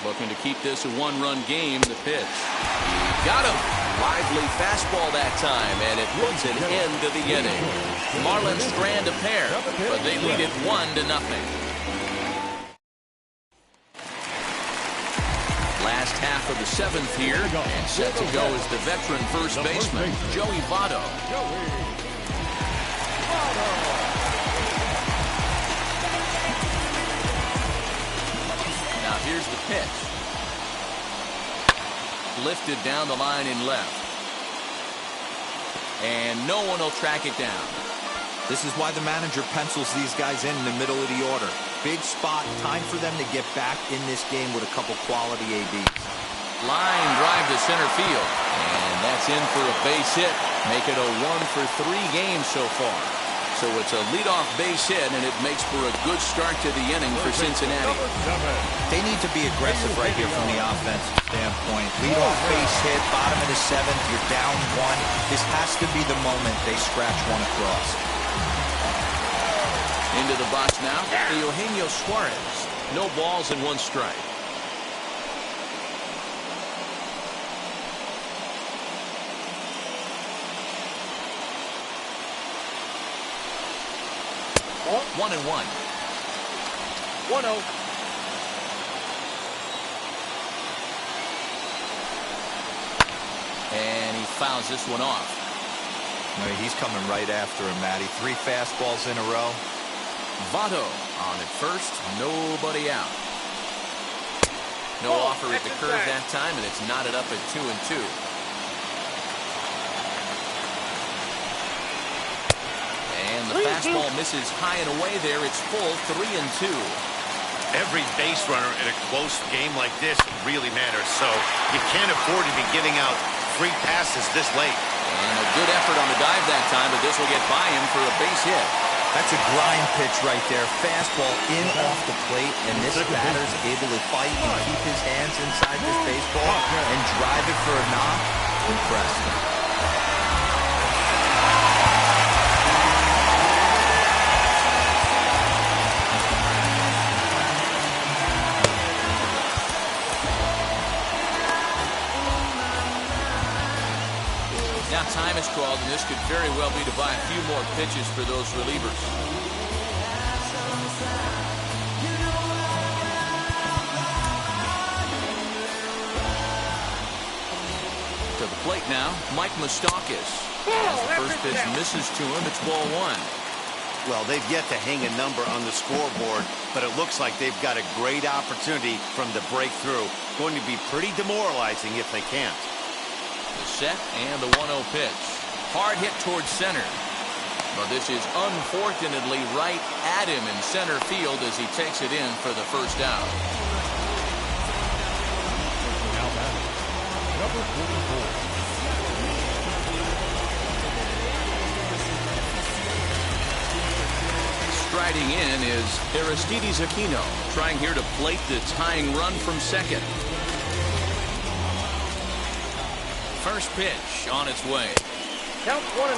Looking to keep this a 1-run game. The pitch. He got him. Lively fastball that time, and it puts an end to the inning. The Marlins strand a pair, but they lead it 1-0. Last half of the 7th here, and set to go is the veteran first baseman, Joey Votto. Now here's the pitch. Lifted down the line in left. And no one will track it down. This is why the manager pencils these guys in the middle of the order. Big spot, time for them to get back in this game with a couple quality ABs. Line drive to center field. And that's in for a base hit. Make it a 1 for 3 game so far. So it's a leadoff base hit, and it makes for a good start to the inning for Cincinnati. They need to be aggressive right here from the offensive standpoint. Leadoff base hit, bottom of the 7th, you're down 1. This has to be the moment they scratch one across. Into the box now, Eugenio Suarez. No balls and 1 strike. Ball. 1-1. 1-0. And he fouls this one off. He's coming right after him, Matty. 3 fastballs in a row. Votto on at first, nobody out. No offer at the curve that time, and it's knotted up at 2-2. And the fastball misses high and away there. It's full, 3-2. Every base runner in a close game like this really matters, so you can't afford to be giving out free passes this late. And a good effort on the dive that time, but this will get by him for a base hit. That's a grind pitch right there. Fastball in off the plate, and this batter's able to fight and keep his hands inside this baseball and drive it for a knock. Impressive. Now time is called, and this could very well be to buy a few more pitches for those relievers. To the plate now, Mike Moustakas. As the first pitch misses to him, it's ball 1. Well, they've yet to hang a number on the scoreboard, but it looks like they've got a great opportunity from the breakthrough. Going to be pretty demoralizing if they can't. The set and the 1-0 pitch. Hard hit towards center. But this is unfortunately right at him in center field as he takes it in for the first out. Now batting, number 44. Striding in is Aristides Aquino, trying here to plate the tying run from second. First pitch on its way. Count 1-0.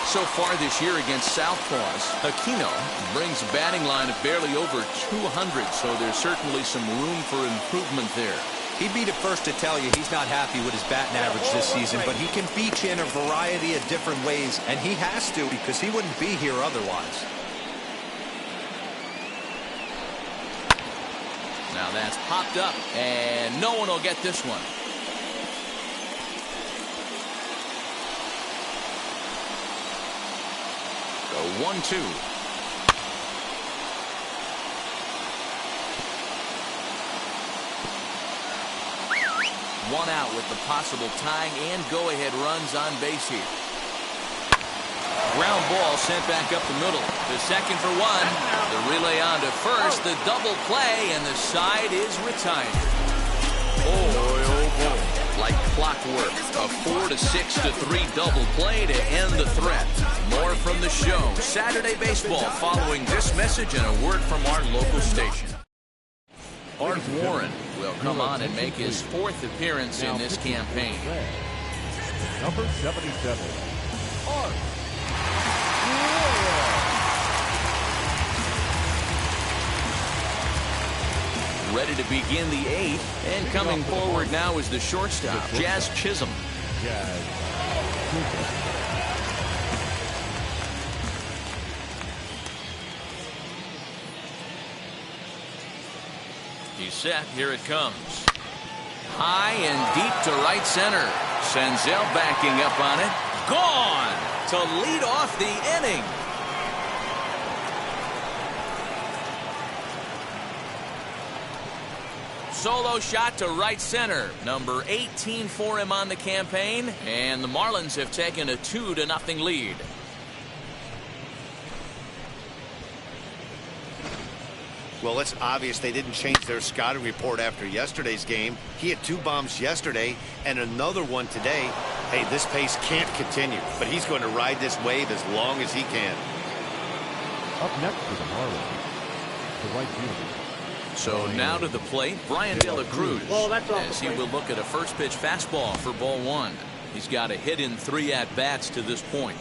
So far this year against Southpaws, Aquino brings a batting line of barely over 200, so there's certainly some room for improvement there. He'd be the first to tell you he's not happy with his batting average this season, but he can beat you in a variety of different ways, and he has to because he wouldn't be here otherwise. Now that's popped up, and no one will get this one. Go 1-2. One out with the possible tying and go-ahead runs on base here. Ground ball sent back up the middle. The second for one. The relay on to first. The double play, and the side is retired. Oh boy. Like clockwork. A 4-6-3 double play to end the threat. More from the show. Saturday Baseball following this message and a word from our local station. Art Warren will come on and make his fourth appearance in this campaign. Number 77, Art. Ready to begin the eighth, and coming forward now is the shortstop, Jazz Chisholm. He's set. Here it comes. High and deep to right center. Senzel backing up on it. Gone to lead off the inning. Solo shot to right center. Number 18 for him on the campaign. And the Marlins have taken a 2-0 lead. Well, it's obvious they didn't change their scouting report after yesterday's game. He had 2 bombs yesterday and another one today. Hey, this pace can't continue, but he's going to ride this wave as long as he can. Up next for the Marlins, the right fielder. So now to the plate, Brian De La Cruz, as he will look at a first pitch fastball for ball 1. He's got a hit in 3 at-bats to this point.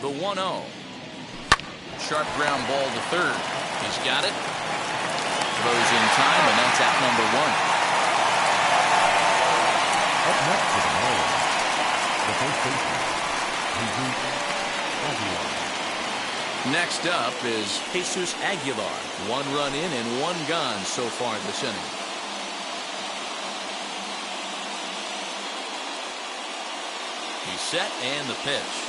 The 1-0. Sharp ground ball to third. He's got it. Throws in time, and that's out number 1. Up next for the Marlins, the first baseman, Next up is Jesus Aguilar. 1 run in and 1 gone so far this inning. He's set, and the pitch.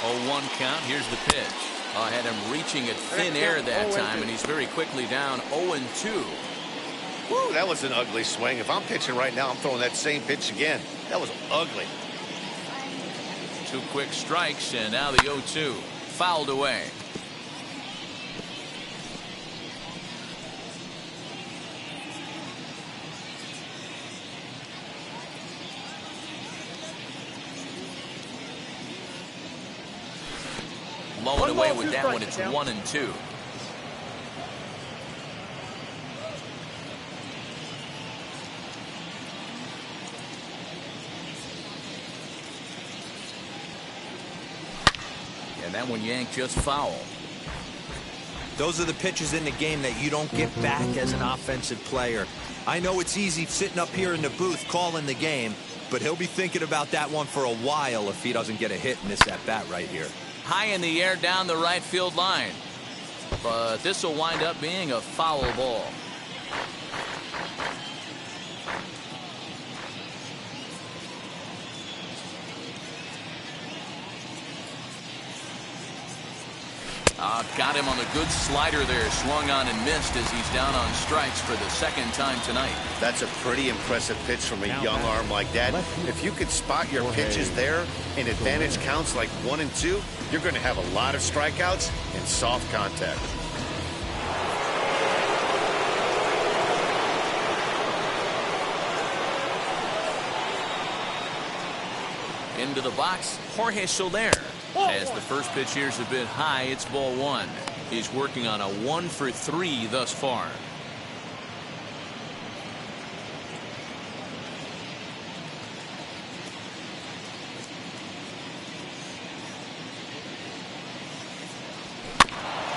Oh, 1 count. Here's the pitch. I had him reaching at thin air that time, and he's very quickly down 0-2. Woo, that was an ugly swing. If I'm pitching right now, I'm throwing that same pitch again. That was ugly. 2 quick strikes, and now the 0-2. Fouled away. Low and away with that one. It's 1-2. And that one yanked just foul. Those are the pitches in the game that you don't get back as an offensive player. I know it's easy sitting up here in the booth calling the game, but he'll be thinking about that one for a while if he doesn't get a hit in this at-bat right here. High in the air down the right field line. But this will wind up being a foul ball. Got him on a good slider there. Swung on and missed as he's down on strikes for the 2nd time tonight. That's a pretty impressive pitch from a young arm like that. If you could spot your pitches there and advantage counts like 1 and 2, you're going to have a lot of strikeouts and soft contact. Into the box, Jorge Soler. As the first pitch here is a bit high, it's ball one. He's working on a 1 for 3 thus far.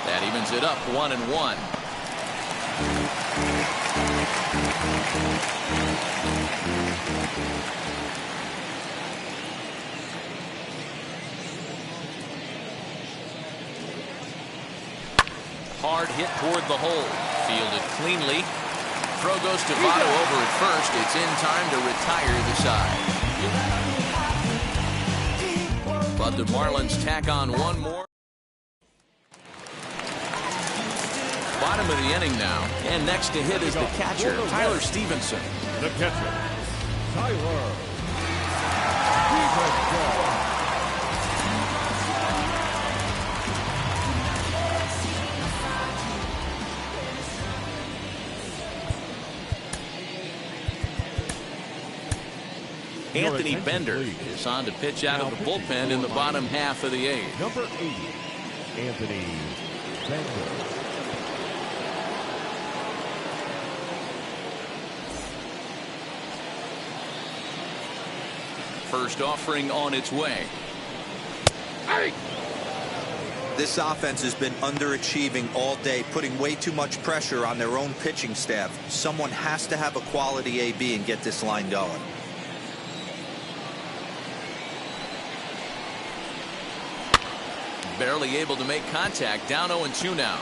That evens it up 1-1. Hard hit toward the hole. Fielded cleanly. Throw goes to Votto over at first. It's in time to retire the side. But the Marlins tack on one more. Bottom of the inning now. And next to hit is the catcher, Tyler Stevenson. The catcher, Tyler Stevenson. Anthony Bender is on to pitch out of the bullpen in the bottom half of the eighth. Number 80, Anthony Bender. First offering on its way. This offense has been underachieving all day, putting way too much pressure on their own pitching staff. Someone has to have a quality AB and get this line going. Barely able to make contact. Down 0-2 now.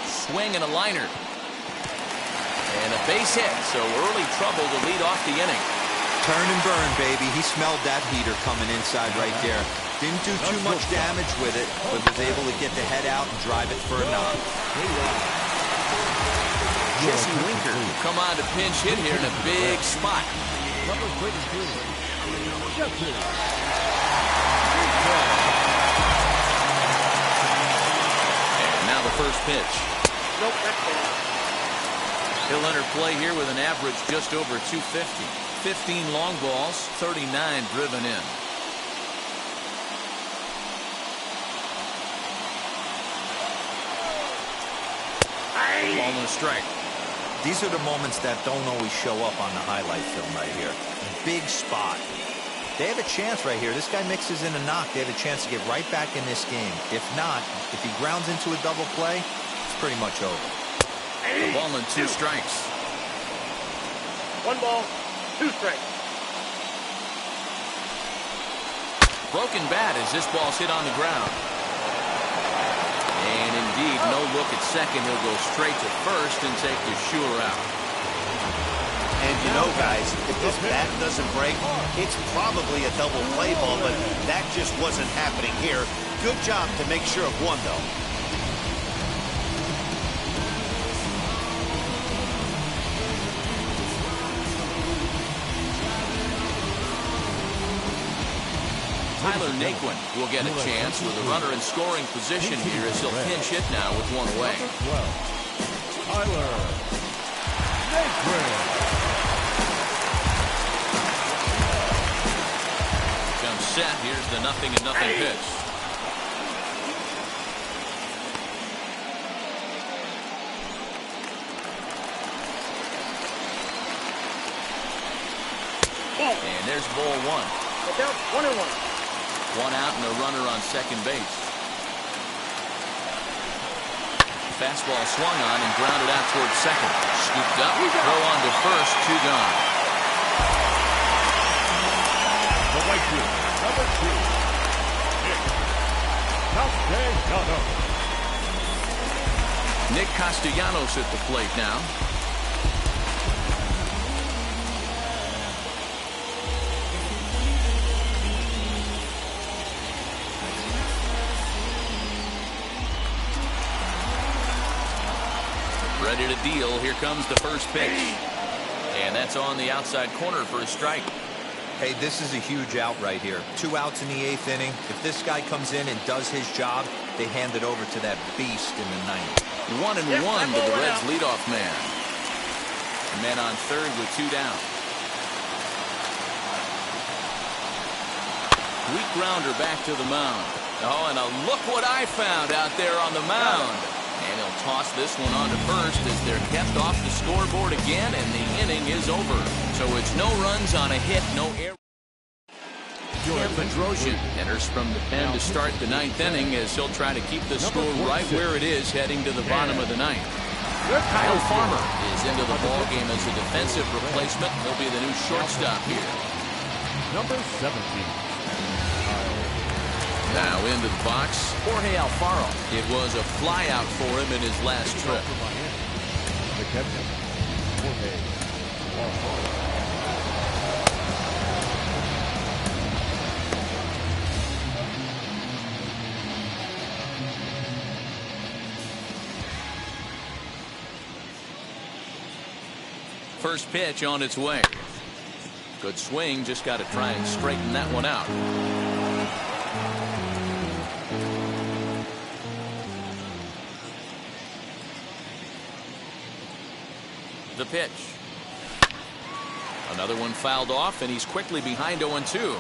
Swing and a liner. And a base hit, so early trouble to lead off the inning. Turn and burn, baby. He smelled that heater coming inside right there. Didn't do too much damage with it, but was able to get the head out and drive it for a knock. Jesse Winker come on to pinch hit here in a big spot. Number 22, Jesse. And now the first pitch. Nope, that's bad. He'll enter play here with an average just over 250. 15 long balls, 39 driven in. Ball and a strike. These are the moments that don't always show up on the highlight film right here. Big spot. They have a chance right here. This guy mixes in a knock. They have a chance to get right back in this game. If not, if he grounds into a double play, it's pretty much over. The ball and 2 strikes. 1 ball, 2 strikes. Broken bat as this ball's hit on the ground. And indeed, no look at second. He'll go straight to first and take the sure out. And you know, guys, if this bat doesn't break, it's probably a double play ball, but that just wasn't happening here. Good job to make sure of one, though. Tyler Naquin will get a chance with a runner in scoring position here as he'll pinch hit now with 1 away. Tyler Naquin. Comes set. Here's the 0-0 pitch. And there's ball 1. Look out, 1-1. 1 out and a runner on second base. Fastball swung on and grounded out towards second. Scooped up, throw on to first, 2 gone. The right field, number 2, Nick Castellanos. Nick Castellanos at the plate now. Ready to deal. Here comes the first pitch. And that's on the outside corner for a strike. Hey, this is a huge out right here. 2 outs in the 8th inning. If this guy comes in and does his job, they hand it over to that beast in the ninth. 1-1 to the Reds' leadoff man. Men on third with 2 down. Weak grounder back to the mound. Oh, and look what I found out there on the mound. And he'll toss this one on to first as they're kept off the scoreboard again, and the inning is over. So it's no runs on a hit, no error. Bedrosian enters from the pen to start the 9th inning as he'll try to keep the score right where it is heading to the bottom of the 9th. Kyle Farmer is into the ball game as a defensive replacement. He'll be the new shortstop here. Number 17. Now into the box, Jorge Alfaro. It was a flyout for him in his last trip. The catcher, Jorge Alfaro. First pitch on its way. Good swing, just got to try and straighten that one out. The pitch. Another one fouled off, and he's quickly behind 0-2.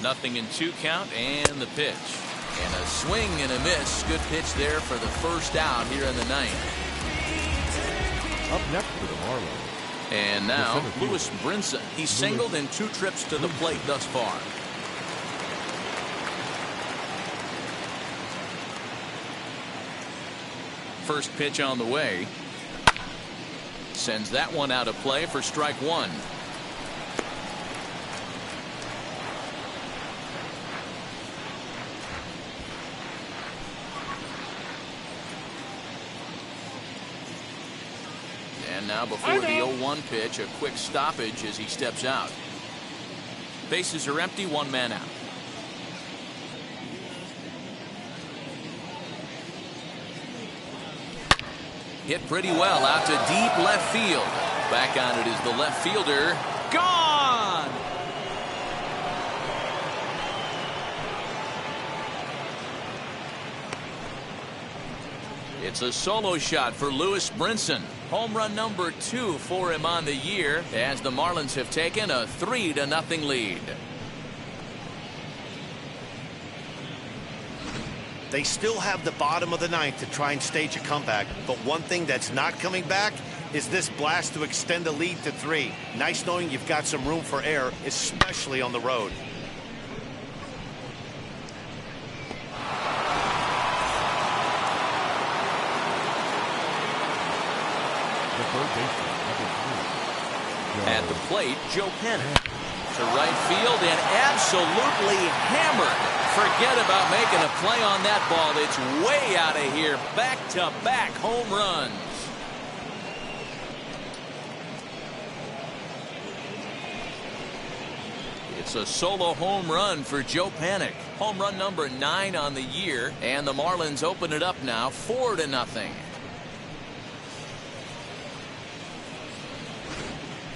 Nothing in 2 count, and the pitch. And a swing and a miss. Good pitch there for the first out here in the 9th. Up next for the Marlins. And now, Lewis Brinson. He's singled in 2 trips to the plate thus far. First pitch on the way. Sends that one out of play for strike 1. And now before the 0-1 pitch, a quick stoppage as he steps out. Bases are empty, 1 man out. Hit pretty well out to deep left field. Back on it is the left fielder. Gone! It's a solo shot for Lewis Brinson. Home run number 2 for him on the year as the Marlins have taken a 3-0 lead. They still have the bottom of the 9th to try and stage a comeback, but one thing that's not coming back is this blast to extend the lead to 3. Nice knowing you've got some room for error, especially on the road. At the plate, Joe Panic. To right field and absolutely hammered. Forget about making a play on that ball. It's way out of here. Back-to-back home runs. It's a solo home run for Joe Panic. Home run number 9 on the year. And the Marlins open it up now 4-0.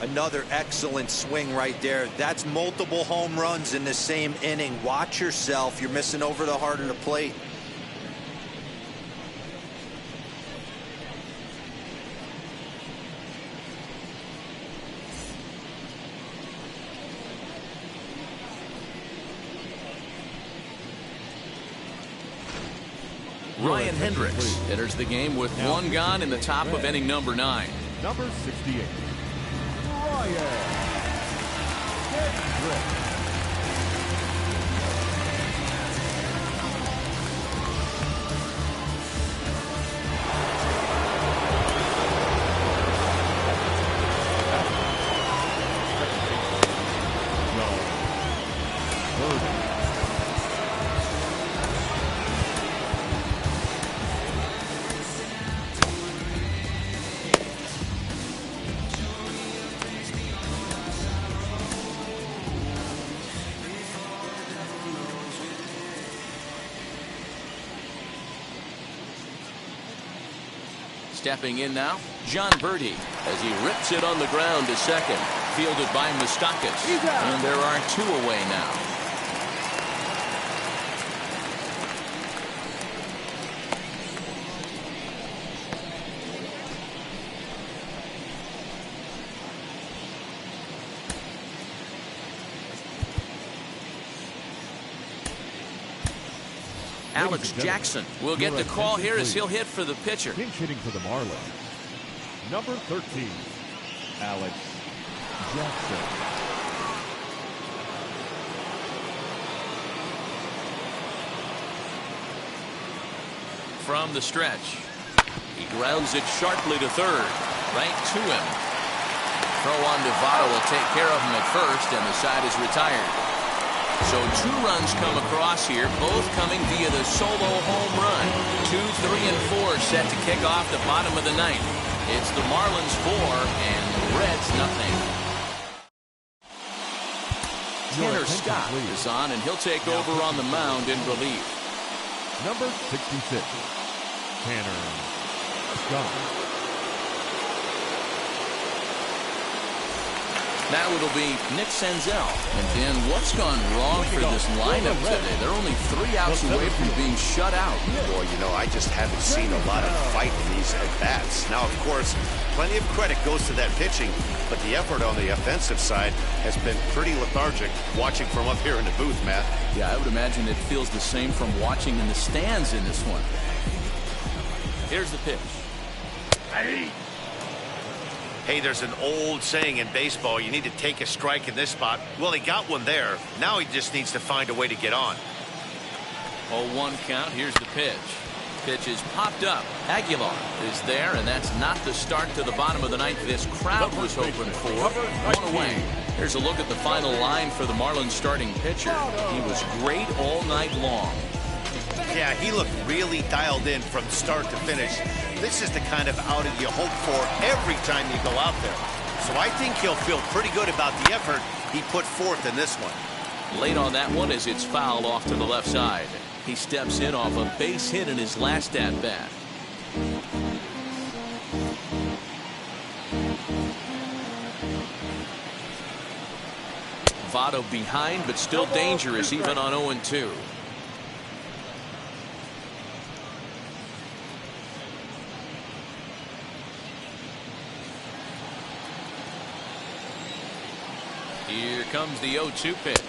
Another excellent swing right there. That's multiple home runs in the same inning. Watch yourself. You're missing over the heart of the plate. Ryan Hendricks enters the game with 1 gone in the top of inning number 9. Number 68. Ryan Hendricks. Stepping in now, John Birdie, as he rips it on the ground to second. Fielded by Moustakas. And there are 2 away now. Alex Jackson will get the call here as he'll hit for the pitcher. Pinch hitting for the Marlins. Number 13, Alex Jackson. From the stretch, he grounds it sharply to third, right to him. Throw on to Votto will take care of him at first, and the side is retired. So 2 runs come across here, both coming via the solo home run. 2, 3, and 4 set to kick off the bottom of the 9th. It's the Marlins 4 and the Reds nothing. Tanner Scott is on, and he'll take over on the mound in relief. Number 66, Tanner Scott. Now it'll be Nick Senzel. And then what's gone wrong for this lineup today? They're only 3 outs away from being shut out. Boy, you know, I just haven't seen a lot of fight in these at-bats. Now, of course, plenty of credit goes to that pitching, but the effort on the offensive side has been pretty lethargic watching from up here in the booth, Matt. Yeah, I would imagine it feels the same from watching in the stands in this one. Here's the pitch. Hey, there's an old saying in baseball, you need to take a strike in this spot. Well, he got one there. Now he just needs to find a way to get on. 0-1 count. Here's the pitch. Pitch is popped up. Aguilar is there, and that's not the start to the bottom of the 9th this crowd was hoping for. 1 away. Here's a look at the final line for the Marlins starting pitcher. He was great all night long. Yeah, he looked really dialed in from start to finish. This is the kind of outing you hope for every time you go out there. So I think he'll feel pretty good about the effort he put forth in this one. Late on that one as it's fouled off to the left side. He steps in off a base hit in his last at-bat. Votto behind, but still dangerous even on 0-2. Here comes the 0-2 pitch.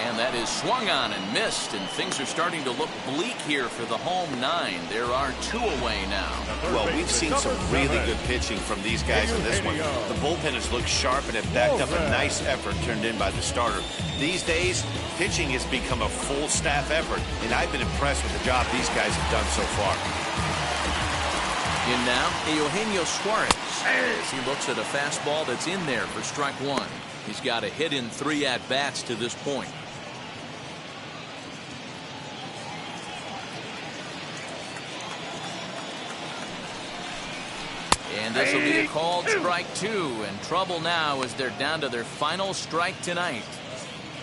And that is swung on and missed, and things are starting to look bleak here for the home 9. There are 2 away now. Well, we've seen some really good pitching from these guys in this one. The bullpen has looked sharp and have backed up a nice effort turned in by the starter. These days, pitching has become a full staff effort, and I've been impressed with the job these guys have done so far. In now, Eugenio Suarez, as he looks at a fastball that's in there for strike 1. He's got a hit in 3 at-bats to this point. And this will be a called strike 2, and trouble now as they're down to their final strike tonight.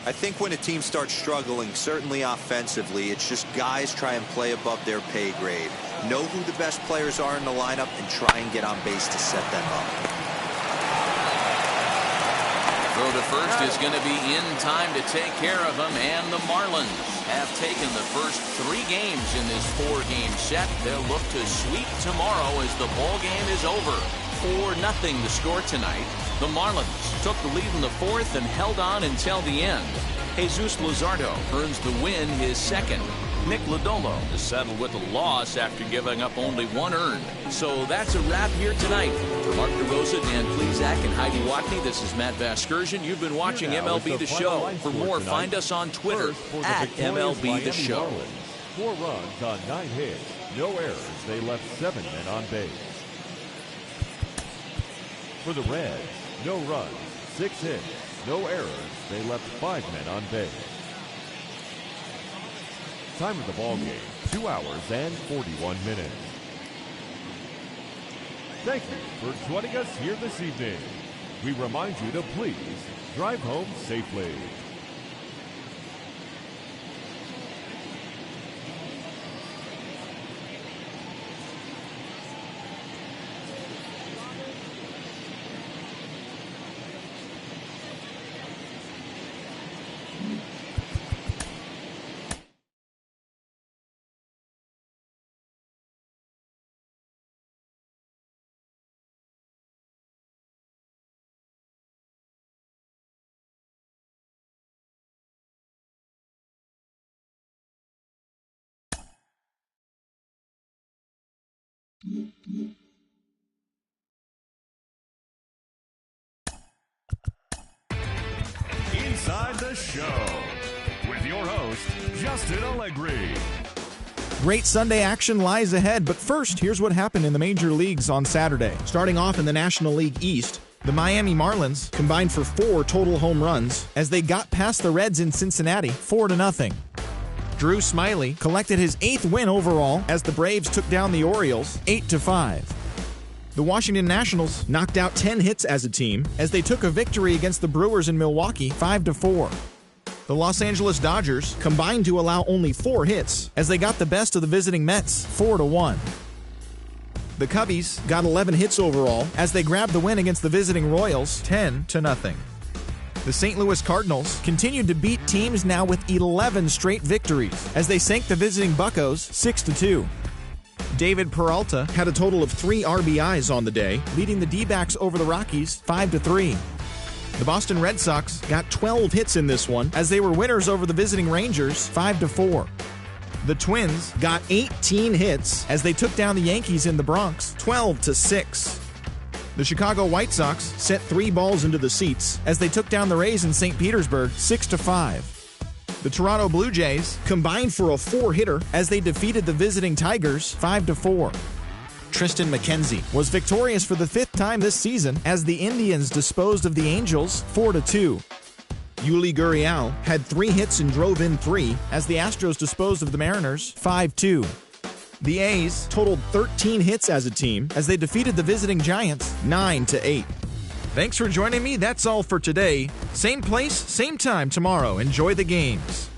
I think when a team starts struggling, certainly offensively, it's just guys try and play above their pay grade. Know who the best players are in the lineup and try and get on base to set them up. Throw to first is going to be in time to take care of him, and the Marlins have taken the first 3 games in this 4-game set. They'll look to sweep tomorrow as the ball game is over. 4-0 the score tonight. The Marlins took the lead in the 4th and held on until the end. Jesus Luzardo earns the win, his 2nd. Nick Lodolo is settled with a loss after giving up only 1 earned. So that's a wrap here tonight. For Mark DeRosa, Dan Plezak, and Heidi Watney, this is Matt Vasgersian. You've been watching MLB The Show. For more, find us on Twitter at MLB The Show. 4 runs on 9 hits, no errors. They left 7 men on base. For the Reds, no runs, 6 hits, no errors. They left 5 men on base. Time of the ball game, 2 hours and 41 minutes. Thank you for joining us here this evening. We remind you to please drive home safely. Inside the Show with your host, Justin Allegri. Great Sunday action lies ahead, but first, here's what happened in the major leagues on Saturday. Starting off in the National League East, the Miami Marlins combined for 4 total home runs as they got past the Reds in Cincinnati 4-0. Drew Smyly collected his 8th win overall as the Braves took down the Orioles 8-5. The Washington Nationals knocked out 10 hits as a team as they took a victory against the Brewers in Milwaukee 5-4. The Los Angeles Dodgers combined to allow only 4 hits as they got the best of the visiting Mets 4-1. The Cubbies got 11 hits overall as they grabbed the win against the visiting Royals 10-0. The St. Louis Cardinals continued to beat teams now with 11 straight victories as they sank the visiting Buccos 6-2. David Peralta had a total of 3 RBIs on the day, leading the D-backs over the Rockies 5-3. The Boston Red Sox got 12 hits in this one as they were winners over the visiting Rangers 5-4. The Twins got 18 hits as they took down the Yankees in the Bronx 12-6. The Chicago White Sox sent 3 balls into the seats as they took down the Rays in St. Petersburg 6-5. The Toronto Blue Jays combined for a 4-hitter as they defeated the visiting Tigers 5-4. Tristan McKenzie was victorious for the 5th time this season as the Indians disposed of the Angels 4-2. Yuli Gurriel had 3 hits and drove in 3 as the Astros disposed of the Mariners 5-2. The A's totaled 13 hits as a team as they defeated the visiting Giants 9-8. Thanks for joining me. That's all for today. Same place, same time tomorrow. Enjoy the games.